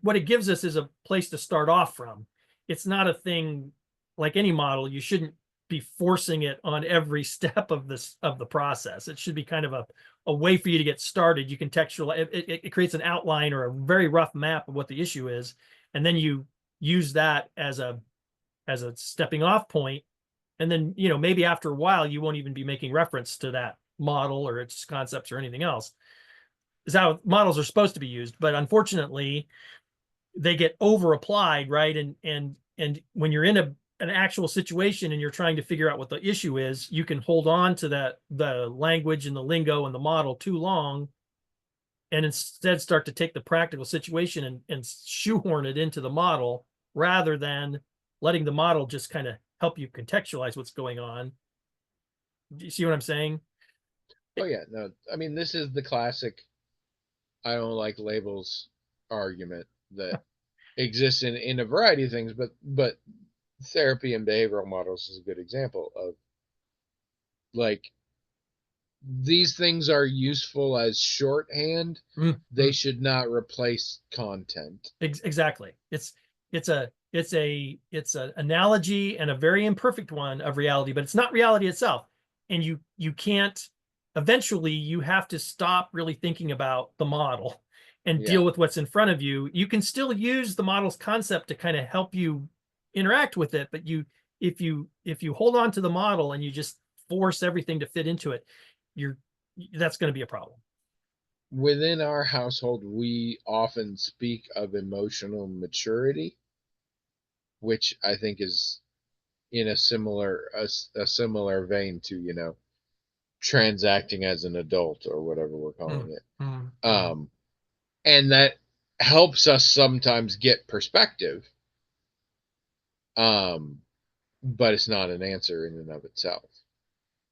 what it gives us is a place to start off from. It's not a thing like any model. You shouldn't be forcing it on every step of the process. It should be kind of a way for you to get started. You contextualize it creates an outline or a very rough map of what the issue is, and then you use that as a stepping off point. And then, you know, maybe after a while, you won't even be making reference to that model or its concepts or anything else. Is how models are supposed to be used. But unfortunately, they get over applied, right? And when you're in an actual situation and you're trying to figure out what the issue is, you can hold on to the language and the lingo and the model too long, and instead start to take the practical situation and shoehorn it into the model rather than letting the model just kind of help you contextualize what's going on. Do you see what I'm saying? Oh yeah, no. I mean, this is the classic I don't like labels argument that exists in a variety of things, but therapy and behavioral models is a good example of, like, these things are useful as shorthand. Mm, They mm. should not replace content. Exactly. It's an analogy and a very imperfect one of reality, but it's not reality itself. And you can't, eventually you have to stop really thinking about the model and Yeah. deal with what's in front of you. You can still use the model's concept to kind of help you interact with it, but if you hold on to the model and you just force everything to fit into it, you're that's going to be a problem. Within our household, we often speak of emotional maturity, which I think is in a similar vein to, transacting as an adult or whatever we're Mm, calling it. mm, mm. Um, and that helps us sometimes get perspective. Um, but it's not an answer in and of itself.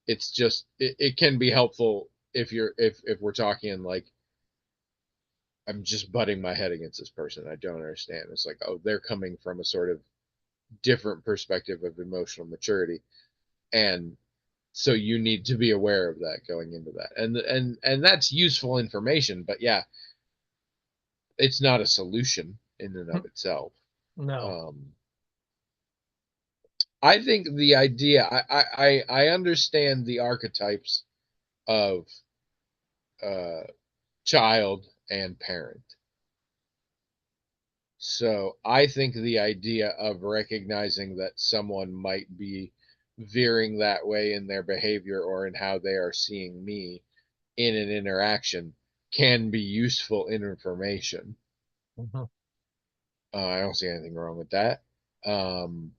It's just it can be helpful if we're talking like I'm just butting my head against this person. I don't understand. It's like, oh, they're coming from a sort of different perspective of emotional maturity. And so you need to be aware of that going into that. And that's useful information, but yeah, it's not a solution in and of itself. No. Um I think the idea I understand the archetypes of uh child and parent. So I think the idea of recognizing that someone might be veering that way in their behavior or in how they are seeing me in an interaction can be useful information. Mhm. I don't see anything wrong with that. Um,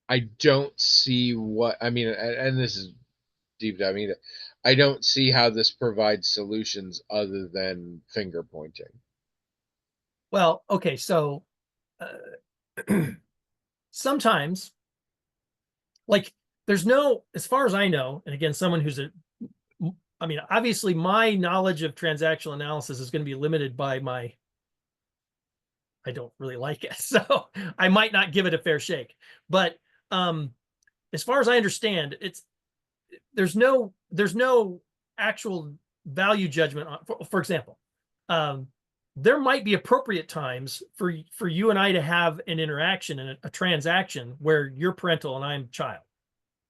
I don't see what I mean, and this is deep dive. I mean, I don't see how this provides solutions other than finger pointing. Well, okay, so uh, sometimes, like, there's no, as far as I know, and again, someone who's I mean, obviously, my knowledge of transactional analysis is going to be limited by I don't really like it, so I might not give it a fair shake. But um, as far as I understand, there's no actual value judgment on. For example, um, there might be appropriate times for you and I to have an interaction and a transaction where you're parental and I'm child.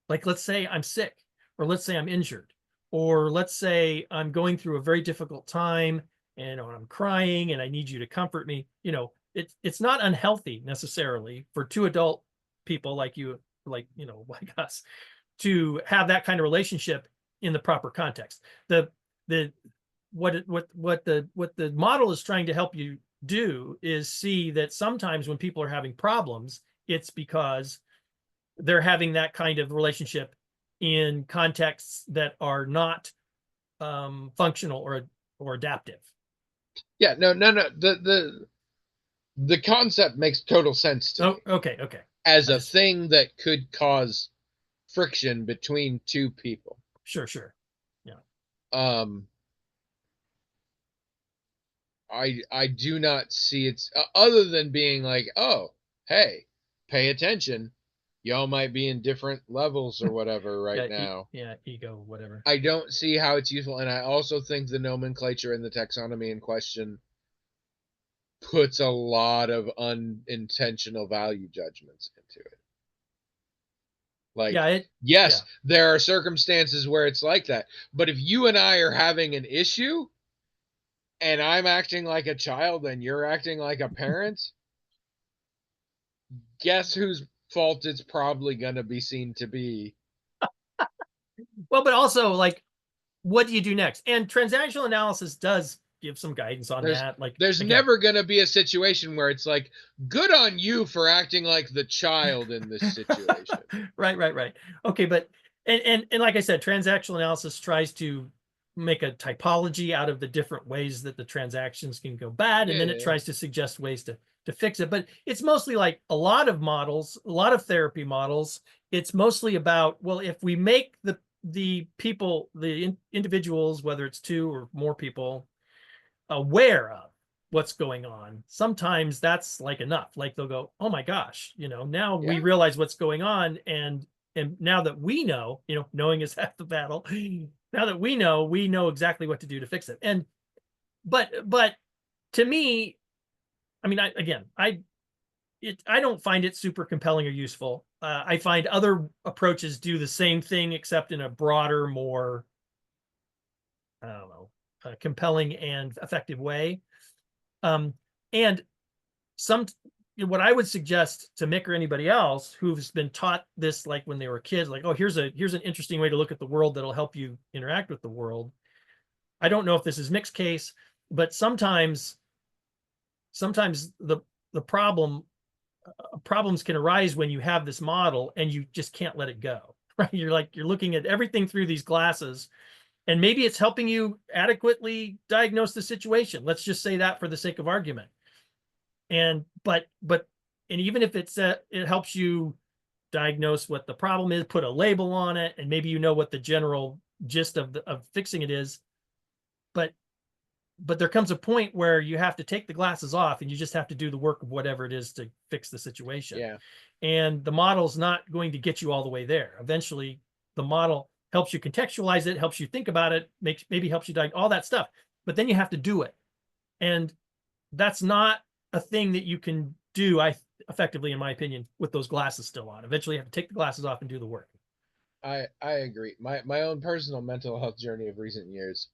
Like, let's say I'm sick, or let's say I'm injured, or let's say I'm going through a very difficult time and I'm crying and I need you to comfort me. It's not unhealthy necessarily for two adult people like you, like us, to have that kind of relationship in the proper context. The what the model is trying to help you do is see that sometimes when people are having problems, it's because they're having that kind of relationship in contexts that are not functional or adaptive. Yeah, no, no, no. The concept makes total sense to Oh, me okay, okay. as I a just thing that could cause friction between two people. sure. Yeah. Um, I do not see it's other than being like, oh, hey, pay attention. Y'all might be in different levels or whatever right Yeah, now. yeah, ego, whatever. I don't see how it's useful, and I also think the nomenclature and the taxonomy in question puts a lot of unintentional value judgments into it. Yeah, Like, it yes, yeah. there are circumstances where it's like that, but if you and I are having an issue and I'm acting like a child and you're acting like a parent, guess whose fault it's probably going to be seen to be? Well, but also, like, what do you do next? And transactional analysis does give some guidance on There's that. Like, there's again, never going to be a situation where it's like, good on you for acting like the child in this situation. right. Okay, but and like I said, transactional analysis tries to make a typology out of the different ways that the transactions can go bad, and then it Yeah, tries to suggest ways to fix it. But it's mostly like a lot of models, a lot of therapy models. It's mostly about, well, if we make the people, individuals, whether it's two or more people, aware of what's going on, sometimes that's like enough. Like, they'll go, oh my gosh, now we yeah, realize what's going on, And now that we know, knowing is half the battle. Now that we know exactly what to do to fix it. And but to me, I mean, I don't find it super compelling or useful. I find other approaches do the same thing, except in a broader, more, I don't know, compelling and effective way. And what I would suggest to Mick or anybody else who's been taught this, like when they were kids, like, oh, here's an interesting way to look at the world that'll help you interact with the world. I don't know if this is Mick's case, but sometimes the problems can arise when you have this model and you just can't let it go, right? You're looking at everything through these glasses, and maybe it's helping you adequately diagnose the situation. Let's just say that for the sake of argument. And even if it helps you diagnose what the problem is, put a label on it, and maybe what the general gist of fixing it is, but there comes a point where you have to take the glasses off and you just have to do the work of whatever it is to fix the situation. Yeah. And the model's not going to get you all the way there. Eventually, the model helps you contextualize it, helps you think about it, maybe helps you all that stuff. But then you have to do it. And that's not a thing that you can do, effectively, in my opinion, with those glasses still on. Eventually, you have to take the glasses off and do the work. I agree. My own personal mental health journey of recent years,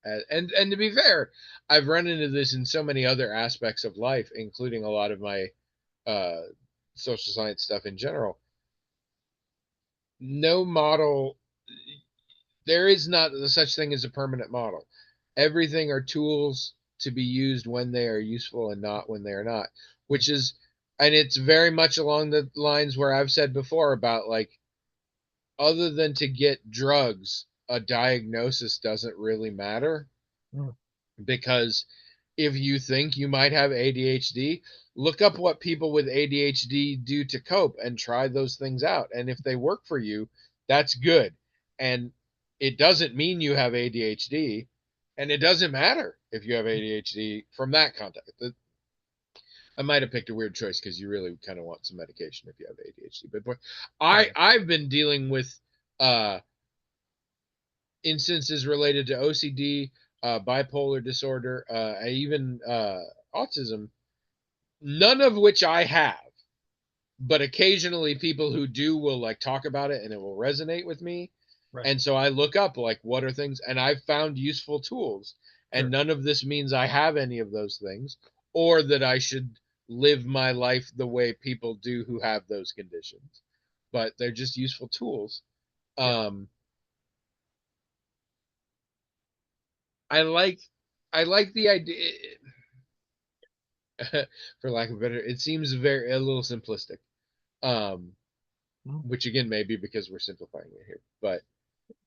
and to be fair, I've run into this in so many other aspects of life, including a lot of my social science stuff in general. No model, there is not such thing as a permanent model. Everything are tools to be used when they are useful and not when they are not, and it's very much along the lines where I've said before about, like, other than to get drugs, a diagnosis doesn't really matter. Because if you think you might have ADHD, look up what people with ADHD do to cope and try those things out. And if they work for you, that's good. And it doesn't mean you have ADHD, and it doesn't matter if you have ADHD from that context. I might have picked a weird choice because you really kind of want some medication if you have ADHD. But I've been dealing with instances related to OCD, bipolar disorder, even autism, none of which I have. But occasionally people who do will, like, talk about it and it will resonate with me. Right. And so I look up, like, what are things, and I've found useful tools. And none of this means I have any of those things, or that I should live my life the way people do who have those conditions. But they're just useful tools. I like the idea, for lack of better, it seems a little simplistic. Which again may be because we're simplifying it here, but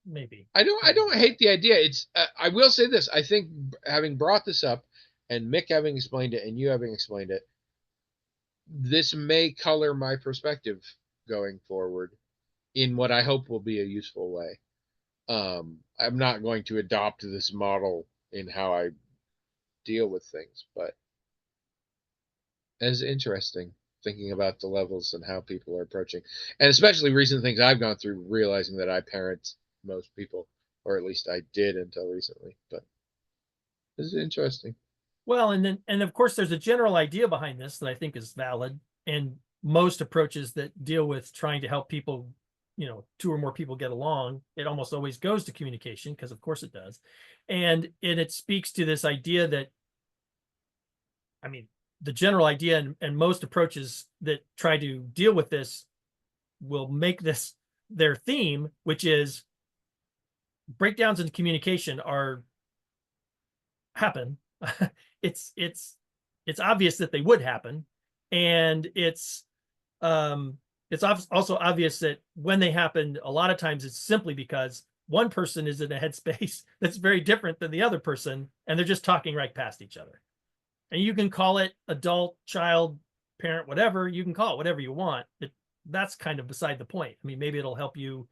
maybe I don't hate the idea. It's I will say this: I think, having brought this up, and Mick having explained it, and you having explained it, this may color my perspective going forward in what I hope will be a useful way. I'm not going to adopt this model in how I deal with things, but it's interesting thinking about the levels and how people are approaching, and especially recent things I've gone through, realizing that I parent most people, or at least I did until recently. But this is interesting. Well, and of course, there's a general idea behind this that I think is valid, and most approaches that deal with trying to help people, two or more people get along, it almost always goes to communication, because of course it does. And it speaks to this idea that, I mean, the general idea and most approaches that try to deal with this will make this their theme, which is breakdowns in communication happen. It's obvious that they would happen, and it's also obvious that when they happen, a lot of times it's simply because one person is in a headspace that's very different than the other person, and they're just talking right past each other. And you can call it adult, child, parent, whatever. You can call it whatever you want. That's kind of beside the point. I mean, maybe it'll help you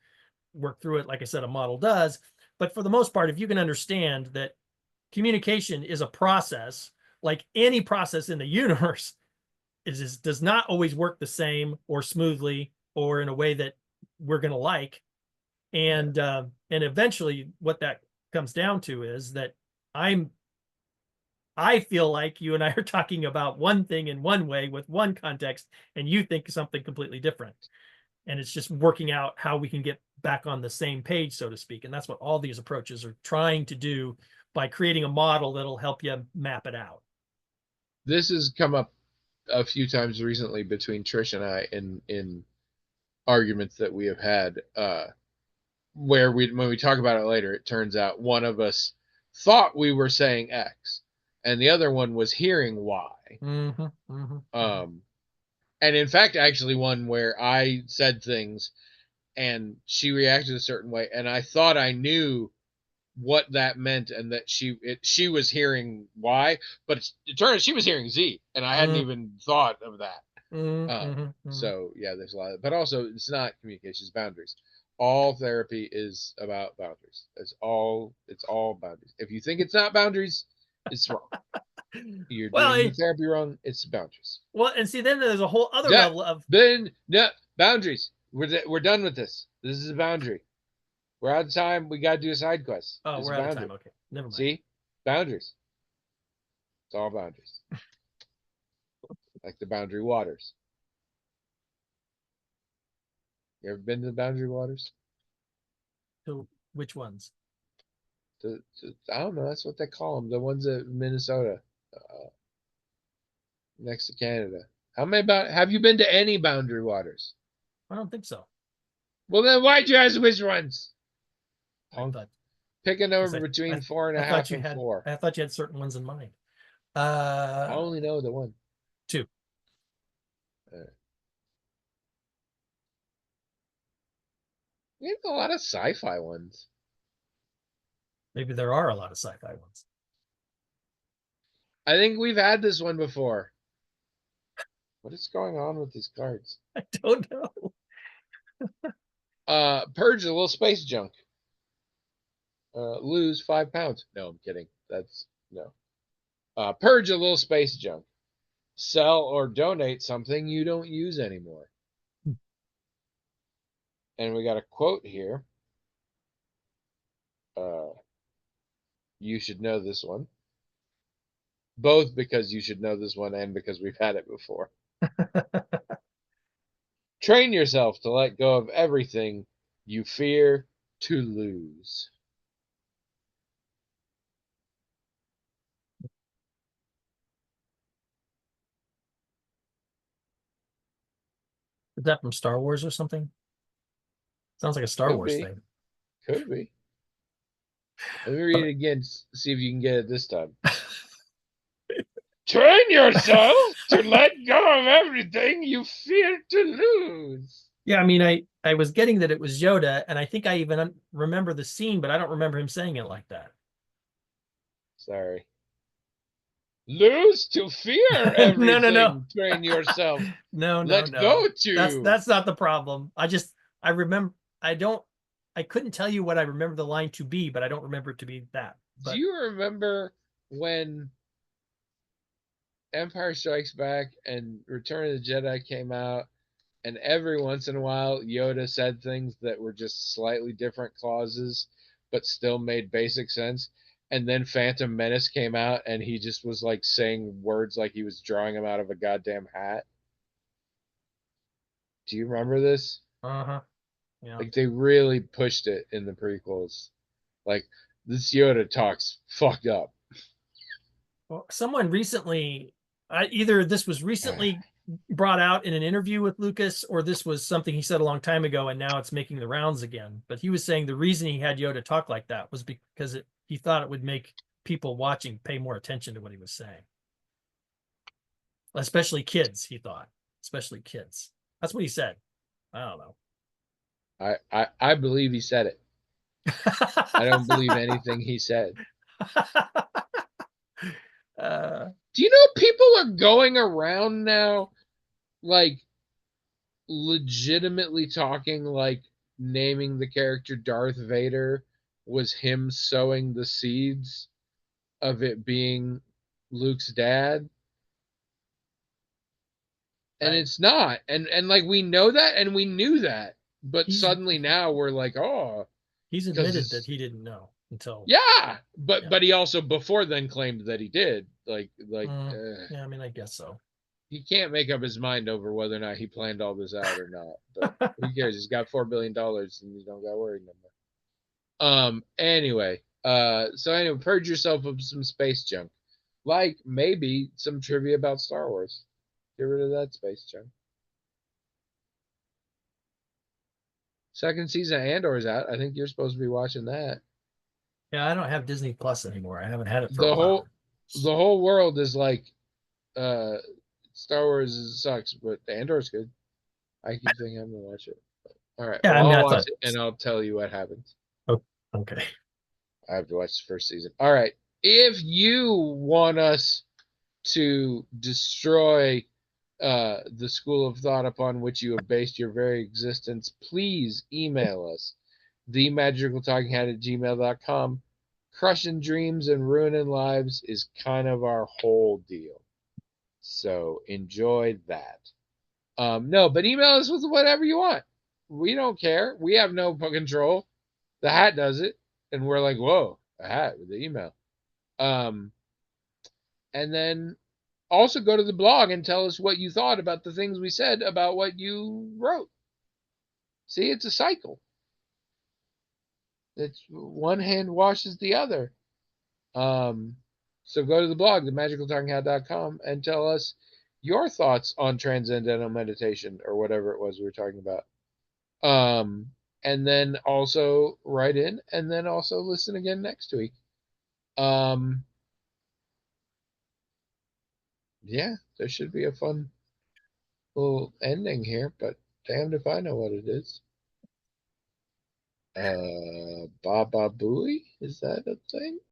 work through it, like I said, a model does. But for the most part, if you can understand that communication is a process, like any process in the universe, does not always work the same or smoothly or in a way that we're going to like. And eventually what that comes down to is that I feel like you and I are talking about one thing in one way with one context, and you think something completely different. And it's just working out how we can get back on the same page, so to speak. And that's what all these approaches are trying to do by creating a model that'll help you map it out. This has come up a few times recently between Trish and I in arguments that we have had, where when we talk about it later, it turns out one of us thought we were saying X, and the other one was hearing Y. And in fact, actually, one where I said things and she reacted a certain way, and I thought I knew what that meant and that she was hearing Y, but it turned out she was hearing Z, and I hadn't even thought of that. So yeah, there's a lot but also it's not communication, it's boundaries. All therapy is about boundaries. It's all boundaries. If you think it's not boundaries, it's wrong. You're doing the therapy wrong. It's boundaries. Well, and see, then there's a whole other level of boundaries. We're done with this. This is a boundary. We're out of time. We got to do a side quest. Oh, we're out of time. Okay, never mind. See, boundaries. It's all boundaries. Like the Boundary Waters. You ever been to the Boundary Waters? So which ones? I don't know. That's what they call them. The ones at Minnesota, next to Canada. Have you been to any Boundary Waters? I don't think so. Well, then why'd you ask which ones? Pick a number between 4.5 and 4. I thought you had certain ones in mind. I only know the one. 2. We have a lot of sci-fi ones. Maybe there are a lot of sci-fi ones. I think we've had this one before. What is going on with these cards? I don't know. Purge a little space junk. Lose 5 pounds. No, I'm kidding. That's no. Purge a little space junk. Sell or donate something you don't use anymore. And we got a quote here. You should know this one. Both because you should know this one and because we've had it before. Train yourself to let go of everything you fear to lose. Is that from Star Wars or something? Sounds like a Star Wars thing. Could be. Let me read it again, see if you can get it this time. Train yourself to let go of everything you fear to lose. Yeah, I mean, I was getting that it was Yoda, and I think I even remember the scene, but I don't remember him saying it like that. Sorry. Lose to fear everything. No. Train yourself. No. Let go to. That's not the problem. I remember. I couldn't tell you what I remember the line to be, but I don't remember it to be that. But... Do you remember when Empire Strikes Back and Return of the Jedi came out, and every once in a while Yoda said things that were just slightly different clauses, but still made basic sense? And then Phantom Menace came out, and he just was like saying words like he was drawing them out of a goddamn hat. Do you remember this? Uh-huh. Yeah. Like they really pushed it in the prequels. Like this Yoda talks fucked up. Well, someone recently, either this was recently brought out in an interview with Lucas, or this was something he said a long time ago, and now it's making the rounds again. But he was saying the reason he had Yoda talk like that was because he thought it would make people watching pay more attention to what he was saying. Especially kids, he thought. Especially kids. That's what he said. I don't know. I believe he said it. I don't believe anything he said. Do you know people are going around now, like, legitimately talking like naming the character Darth Vader was him sowing the seeds of it being Luke's dad? And it's not. And like we know that, and we knew that but He's suddenly now we're like, oh, he's because admitted that this, he didn't know until yeah, but yeah. he also before then claimed that he did. Mm, yeah, I mean, I guess so. he can't make up his mind over whether or not he planned all this out or not. But who cares? He's got $4 billion and you don't got worried no more. Anyway, so anyway, purge yourself of some space junk, like maybe some trivia about Star Wars. Get rid of that space junk. Second season of Andor is out. I think you're supposed to be watching that. Yeah, I don't have Disney Plus anymore. I haven't had it for a The while. whole world is like, uh, Star Wars sucks, but Andor's good. I keep thinking I'm gonna watch it. All right, Yeah, well I mean, I'll I watch thought. it and I'll tell you what happens. Oh, okay. I have to watch the first season. All right, if you want us to destroy the school of thought upon which you have based your very existence, please email us, themagicaltalkinghead@gmail.com. Crushing dreams and ruining lives is kind of our whole deal. So enjoy that. No, but email us with whatever you want. We don't care. We have no control. The hat does it. And we're like, whoa, a hat with the email. Um, and then also go to the blog and tell us what you thought about the things we said about what you wrote. See, it's a cycle. It's one hand washes the other. Um, so go to the blog, themagicaltalkinghat.com, and tell us your thoughts on transcendental meditation or whatever it was we were talking about. And then also write in and then also listen again next week. Um, yeah, there should be a fun little ending here, but damned if I know what it is. Baba Booey? Is that a thing?